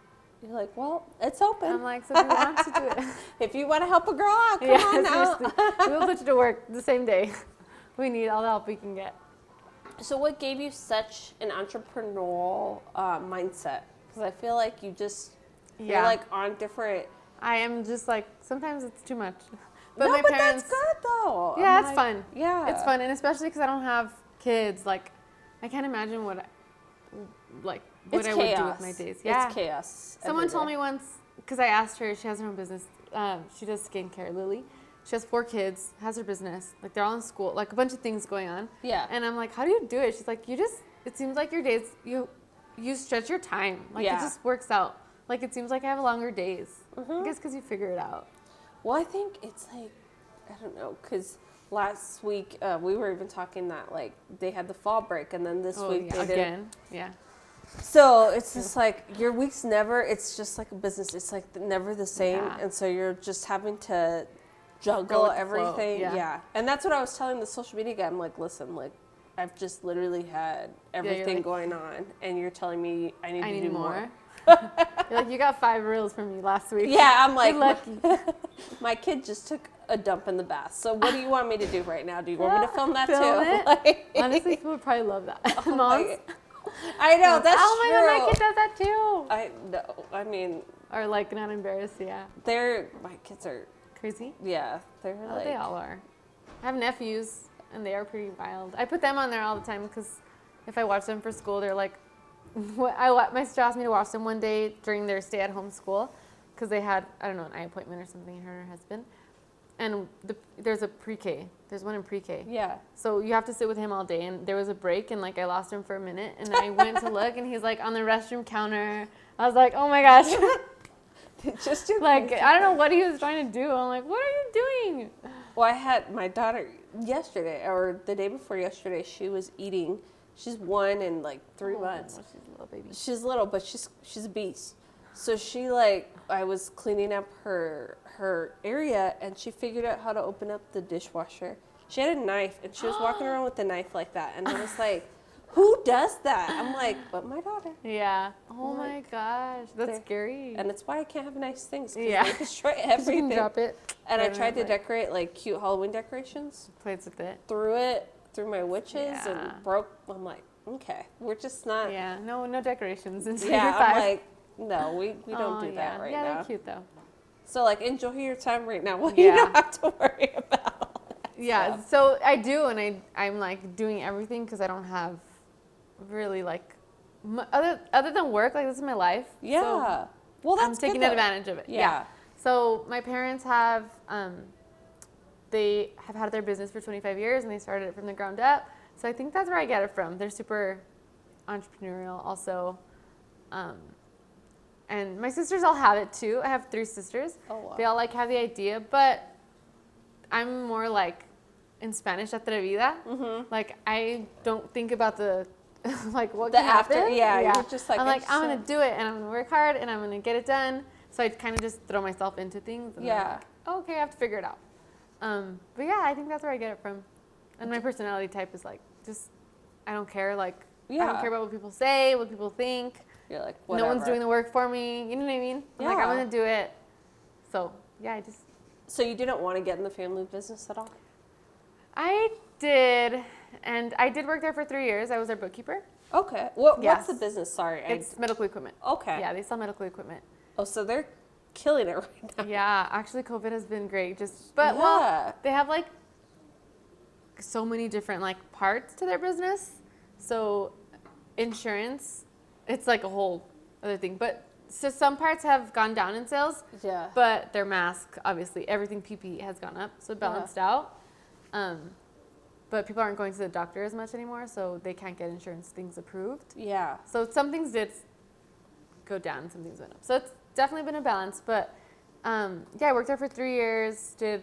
You're like, well, it's open. I'm like, so if you want to do it. If you want to help a girl out, come on out. We'll put you to work the same day. We need all the help we can get. So what gave you such an entrepreneurial mindset? Because I feel like you're like on different. I am just like, sometimes it's too much. But my parents, that's good though. Yeah, it's fun. Yeah. It's fun. And especially because I don't have kids, like, I can't imagine what I would do with my days. Yeah. It's chaos. Someone told me once, because I asked her, she has her own business. She does skincare, Lily. She has 4 kids, has her business. Like, they're all in school, like a bunch of things going on. Yeah. And I'm like, how do you do it? She's like, it seems like your days, you stretch your time. Like, it just works out. Like, it seems like I have longer days. I guess because you figure it out. Well, I think it's like, I don't know, because last week we were even talking that, like, they had the fall break, and then this week they did. Yeah. So it's just like your week's it's just like a business. It's like never the same. Yeah. And so you're just having to juggle everything. Yeah. And that's what I was telling the social media guy. I'm like, listen, like I've just literally had everything going on, and you're telling me I need to do more. You're like, you got 5 reels from me last week. Yeah, I'm like, you're lucky. My kid just took a dump in the bath. So what do you want me to do right now? Do you want me to film that Film too? it? Like, honestly, people would probably love that. Oh Moms. I know, that's oh my true. God, my kid does that too. I know. I mean, or like not embarrassed, yeah. My kids are crazy. Yeah, they're like. They all are. I have nephews, and they are pretty wild. I put them on there all the time because if I watch them for school, they're like, my sister asked me to watch them one day during their stay-at-home school because they had, I don't know, an eye appointment or something, her and her husband. And there's a pre-K. There's one in pre-K. Yeah. So you have to sit with him all day. And there was a break, and like I lost him for a minute. And I went to look, and he's like on the restroom counter. I was like, oh my gosh. Just like I don't know what he was trying to do. I'm like, what are you doing? Well, I had my daughter yesterday, or the day before yesterday. She was eating. She's 1 and like 3 months. She's a little baby. She's little, but she's a beast. So I was cleaning up her area, and she figured out how to open up the dishwasher. She had a knife, and she was walking around with the knife like that. And I was like, who does that? I'm like, but my daughter. Yeah. Oh my gosh, that's scary. And it's why I can't have nice things. Yeah. They destroy everything. You can drop it. And I tried to decorate like cute Halloween decorations. Plays with it. Through my witches and broke. I'm like, okay, we're just not. Yeah. No decorations in Yeah, 5. I'm like, no, we don't do that right now. Yeah, they're cute though. So like, enjoy your time right now. Well, you don't have to worry about. Yeah. So I do, and I'm like doing everything because I don't have really like other than work. Like, this is my life. Yeah. So well, that's I'm taking good, advantage of it. Yeah. So my parents have they have had their business for 25 years, and they started it from the ground up. So I think that's where I get it from. They're super entrepreneurial also. And my sisters all have it too. I have 3 sisters. Oh, wow. They all like have the idea, but I'm more like in Spanish atrevida. Mm-hmm. Like, I don't think about the like what the can after. happen. Yeah, you're just like, I'm like, I'm gonna do it, and I'm gonna work hard, and I'm gonna get it done. So I kind of just throw myself into things. And I'm like, oh, okay, I have to figure it out. But yeah, I think that's where I get it from. And my personality type is like, just, I don't care. Like, I don't care about what people say, what people think. You're like, whatever. No one's doing the work for me. You know what I mean? I'm like, I'm going to do it. So, yeah, So you didn't want to get in the family business at all? I did. And I did work there for 3 years. I was their bookkeeper. Okay. What's the business? Sorry. It's medical equipment. Okay. Yeah, they sell medical equipment. Oh, so they're killing it right now. Yeah, actually COVID has been great. Well, they have like so many different like parts to their business. So insurance, it's like a whole other thing. But so some parts have gone down in sales. Yeah. But their mask, obviously, everything PPE has gone up, so it balanced out. But people aren't going to the doctor as much anymore, so they can't get insurance things approved. Yeah. So some things did go down, some things went up. So it's definitely been a balance. But yeah, I worked there for 3 years, did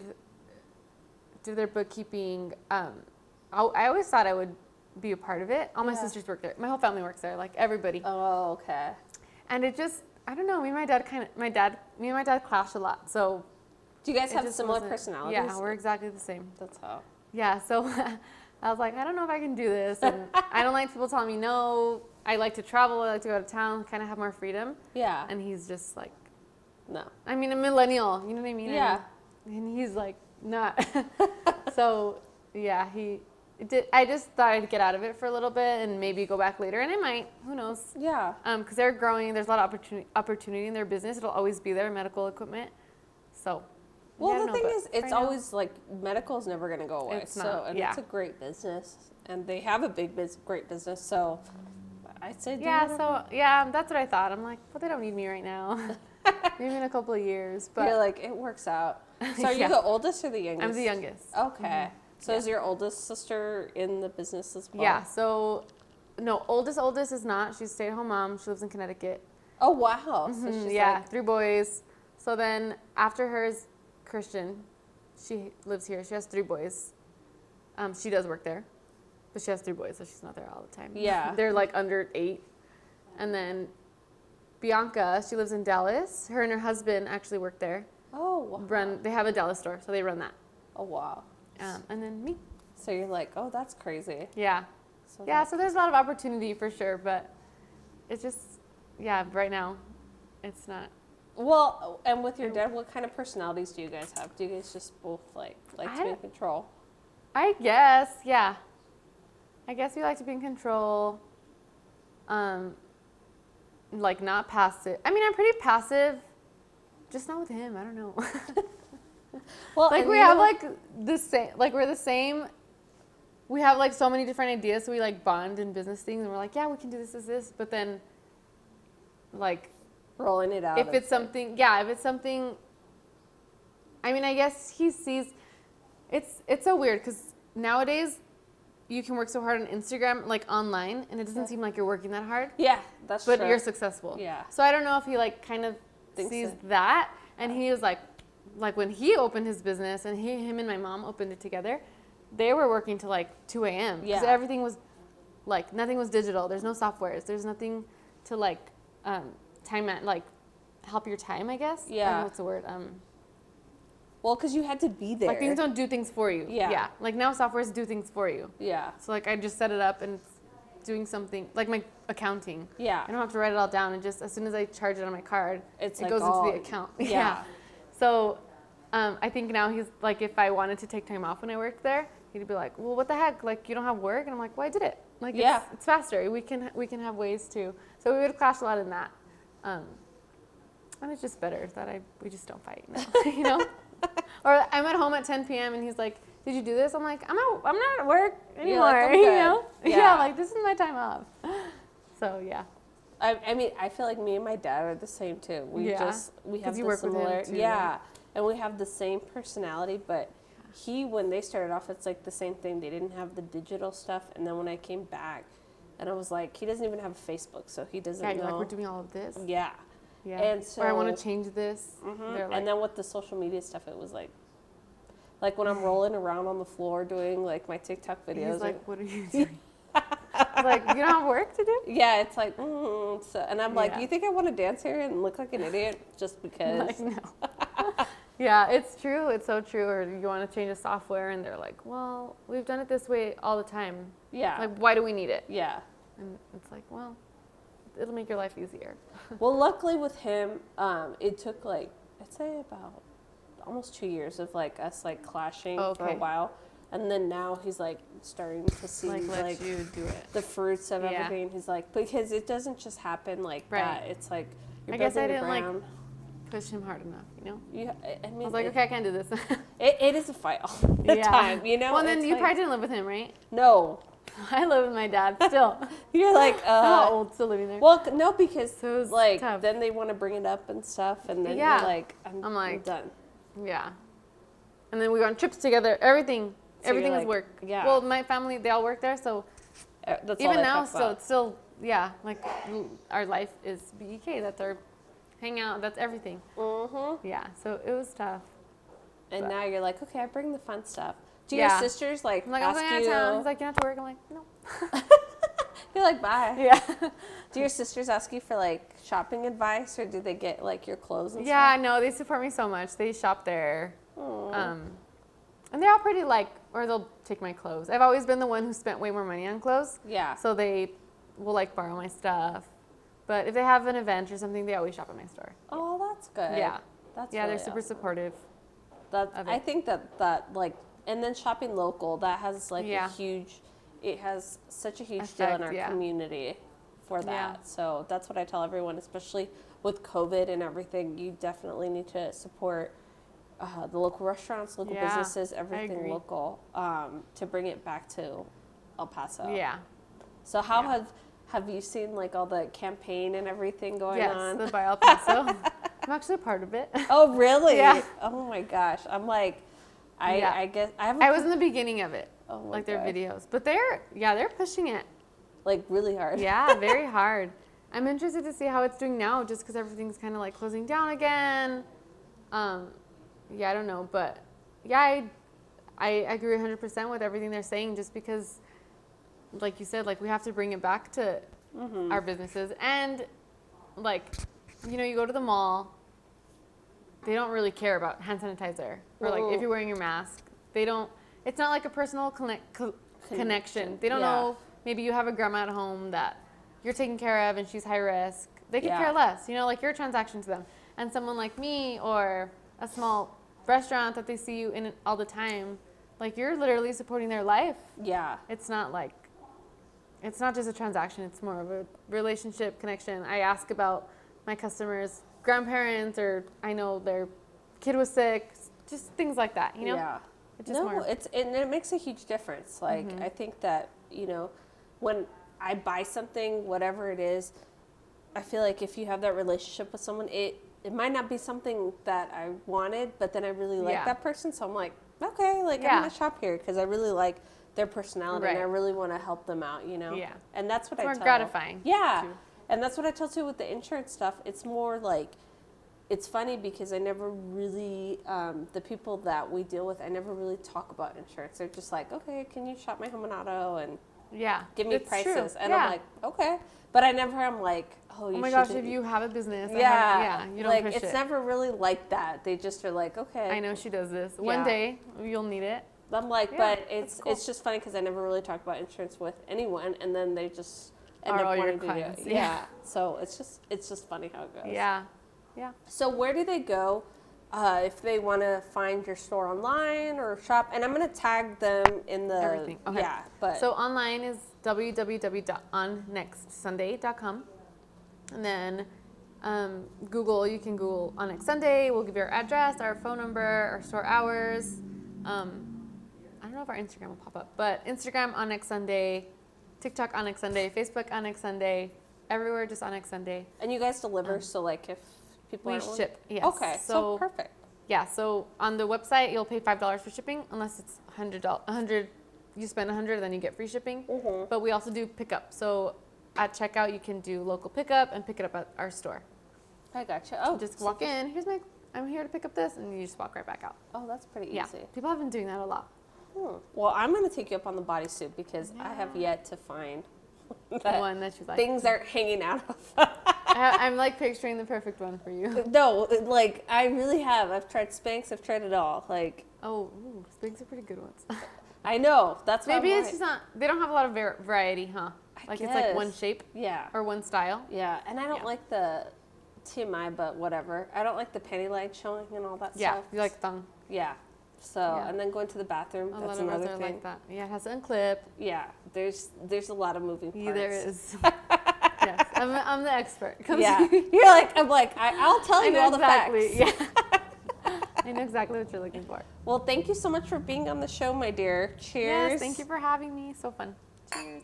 their bookkeeping. I always thought I would be a part of it. All my sisters work there. My whole family works there, like everybody. Oh, okay. And it just, I don't know, me and my dad clash a lot. So Do you guys it have just similar wasn't- personalities? Yeah, we're exactly the same. That's how. Yeah, so I was like, I don't know if I can do this. And I don't like people telling me no. I like to travel. I like to go to town, kind of have more freedom. Yeah. And he's just like, No. I mean, a millennial. You know what I mean? Yeah. And he's like, not. So, yeah, I just thought I'd get out of it for a little bit and maybe go back later. And I might. Who knows? Yeah. Because they're growing. There's a lot of opportunity in their business. It'll always be there, medical equipment. So. Well, yeah, I the don't thing know, is, but it's right now- always like medical is never going to go away. It's not, And yeah. it's a great business, and they have a great business. So I'd say do Yeah, whatever. so, yeah, that's what I thought. I'm like, well, they don't need me right now. Maybe in a couple of years. But You're like, it works out. So are you Yeah. the oldest or the youngest? I'm the youngest. Okay. So Yeah. is your oldest sister in the business as well? Yeah, so, no, oldest is not. She's a stay-at-home mom. She lives in Connecticut. Oh, wow. So she's Yeah, like, 3 boys. So then after her is Christian. She lives here. She has 3 boys. She does work there, but she has 3 boys, so she's not there all the time. Yeah. They're like under 8. And then Bianca, she lives in Dallas. Her and her husband actually work there. oh, wow. They have a Dallas store, so they run that. Oh, wow. And then me. So you're like, oh, that's crazy. Yeah. So Yeah, so there's a lot of opportunity for sure, but it's just, yeah, right now, it's not. Well, and with your dad, what kind of personalities do you guys have? Do you guys just both like to be in control? I guess, yeah. I guess we like to be in control. Like not passive. I mean, I'm pretty passive, just not with him. I don't know. Well, Like and we you have know- like the same. Like we're the same. We have like so many different ideas, so we like bond in business things, and we're like, yeah, we can do this. But then, like, rolling it out. if it's something, I mean, I guess he sees. It's so weird because nowadays, you can work so hard on Instagram, like online, and it doesn't seem like you're working that hard, yeah, that's but true. you're successful. Yeah. So I don't know if he like kind of Thinks sees so. that, and he was like when he opened his business, and him and my mom opened it together, they were working till like 2 a.m. because Yeah. everything was like nothing was digital. There's no softwares. There's nothing to like time at like help your time, I guess. I don't Yeah. know what's the word? Well, because you had to be there. Like things don't do things for you. Yeah. Yeah. Like now softwares do things for you. Yeah. So like I just set it up and it's doing something like my accounting. Yeah. I don't have to write it all down. And just as soon as I charge it on my card, It's it like goes all- into the account. Yeah. So I think now he's like, if I wanted to take time off when I worked there, he'd be like, well, what the heck? Like you don't have work? And I'm like, well, I did it. Like Yeah. it's faster. We can have ways to. So we would clash a lot in that. And it's just better that we just don't fight now, you know? Or I'm at home at 10 p.m. and he's like, did you do this? I'm like, I'm not at work anymore, like, I'm you good. know? Yeah. Yeah, like this is my time off. So yeah. I mean, I feel like me and my dad are the same too. We Yeah. we 'Cause have you the work with him similar, too, yeah, right? and we have the same personality. But when they started off, it's like the same thing. They didn't have the digital stuff, and then when I came back, and I was like, he doesn't even have a Facebook, so he doesn't Yeah, know. you're like, we're doing all of this. Yeah. Yeah. And or I want so- to change this. They're like, And then with the social media stuff, it was like when I'm rolling around on the floor doing like my TikTok videos. he's like, what are you doing? Like, you don't have work to do? yeah, it's like, so, and I'm like, Yeah. you think I want to dance here and look like an idiot just because? Like, no. Yeah, it's true. It's so true. Or you want to change a software and they're like, well, we've done it this way all the time. Yeah. Like, why do we need it? Yeah. And it's like, well, it'll make your life easier. Well, luckily with him, it took like, I'd say about almost 2 years of like us like clashing for a Okay. while. And then now he's like starting to see Like, let like you do it. the fruits of Yeah. everything. He's like, because it doesn't just happen like Right. that. It's like you're I guess building I the didn't, like, ground. Push him hard enough, you know? I mean, I was like, okay, I can't do this. it is a fight all the time, you know? Well, then It's you like- probably didn't live with him, right? No. I live with my dad still. You're like, I'm not old, still living there. Well, no, because So it's like tough. then they want to bring it up and stuff, and then Yeah. you're like, I'm like, done. Yeah. And then we go on trips together. Everything you're is like, work. yeah. Well, my family, they all work there, so That's all even I now, talk still, about. it's still, yeah, like our life is BEK. That's our hangout. That's everything. Mm-hmm. Yeah, so it was tough. And But- now you're like, okay, I bring the fun stuff. Do Yeah. your sisters like I'm like, I'm ask going out you? of town. He's like, you don't have to work. I'm like, no. You're like, bye. Yeah. Do your sisters ask you for like shopping advice, or do they get like your clothes and Yeah, stuff? no, they support me so much. They shop there. Aw. And they're all pretty like, or they'll take my clothes. I've always been the one who spent way more money on clothes. Yeah. So they will like borrow my stuff. But if they have an event or something, they always shop at my store. Oh, that's good. Yeah. That's Yeah, really they're super awesome. supportive. That of I it. think that like, and then shopping local, that has like Yeah. a huge. It has such a huge deal in Effect, our yeah. community for that. Yeah. So that's what I tell everyone, especially with COVID and everything. You definitely need to support the local restaurants, local Yeah, businesses, I everything agree. local, to bring it back to El Paso. Yeah. So how Yeah. have you seen like all the campaign and everything going Yes, on? the Buy El Paso. I'm actually a part of it. Oh really? Yeah. Oh my gosh. I'm like, Yeah. I guess I have. I was in the beginning of it, Oh my like their gosh. videos. But they're pushing it. Like really hard. Yeah, very hard. I'm interested to see how it's doing now, just because everything's kind of like closing down again. Yeah, I don't know, but yeah, I agree 100% with everything they're saying, just because, like you said, like we have to bring it back to our businesses. And like, you know, you go to the mall, they don't really care about hand sanitizer, or like if you're wearing your mask, they don't. It's not like a personal connection. They don't Yeah. know. Maybe you have a grandma at home that you're taking care of and she's high risk. They could Yeah. care less, you know, like you're a transaction to them. And someone like me or a small restaurant that they see you in all the time, like you're literally supporting their life. Yeah. It's not just a transaction, it's more of a relationship connection. I ask about my customers' grandparents, or I know their kid was sick, just things like that, you know? Yeah. It's just No, more. and it makes a huge difference. Like I think that, you know, when I buy something, whatever it is, I feel like if you have that relationship with someone, it might not be something that I wanted, but then I really like Yeah. that person, so I'm like, okay, like Yeah. I'm gonna shop here because I really like their personality and I Right. really want to help them out, you know. Yeah. And that's what It's I more tell. gratifying, Yeah. too. And that's what I tell too with the insurance stuff. It's more like, it's funny because I never really, the people that we deal with, I never really talk about insurance. They're just like, okay, can you shop my home and auto and Yeah. give me it's true. prices? And Yeah. I'm like, okay. But I never am like, oh, you Oh my gosh, shouldn't- if you have a business, yeah, you don't like push it's it. never really like that. They just are like, okay. I know she does this. Yeah. One day you'll need it. I'm like, Yeah, but that's cool. it's just funny because I never really talk about insurance with anyone, and then they just end Are up all your wanting to do it. clients, Yeah. yeah. So it's just funny how it goes. Yeah. Yeah. So where do they go if they want to find your store online or shop? And I'm gonna tag them in the Everything. Okay. Yeah, but So online is www.onNextSunday.com. And then Google, you can Google On Next Sunday. We'll give you our address, our phone number, our store hours. I don't know if our Instagram will pop up, but Instagram On Next Sunday, TikTok On Next Sunday, Facebook On Next Sunday, everywhere just On Next Sunday. and you guys deliver. So like if people We aren't willing- ship, yes. Okay, so perfect. Yeah, so on the website, you'll pay $5 for shipping unless it's $100. You spend $100, then you get free shipping. Mhm. But we also do pickup. So at checkout, you can do local pickup and pick it up at our store. I gotcha. Oh, Just so- walk in. I'm here to pick up this, and you just walk right back out. Oh, that's pretty Yeah, easy. people have been doing that a lot. Well, I'm gonna take you up on the bodysuit because I have yet to find The that one that you like. things aren't hanging out of. I'm like picturing the perfect one for you. No, like I really have. I've tried Spanx. I've tried it all. Like Oh, ooh, Spanx are pretty good ones. I know that's why Maybe I'm it's like- just not. They don't have a lot of variety, huh? Like it's like one guess. shape Yeah, or one style. yeah, and I don't Yeah. like the TMI, but whatever. I don't like the panty line showing and all that Yeah, stuff. you like thumb. Yeah. So Yeah. and then going to the bathroom. A That's lot of us another are thing. like that. Yeah, it has an unclip. Yeah, there's a lot of moving parts. Yeah, there is. Yes, I'm the expert. Come Yeah, see. you're like I'm like I'll tell I you know all the exactly. facts. Yeah. I know exactly what you're looking for. Well, thank you so much for being on the show, my dear. Cheers. Yes, thank you for having me. So fun. Cheers.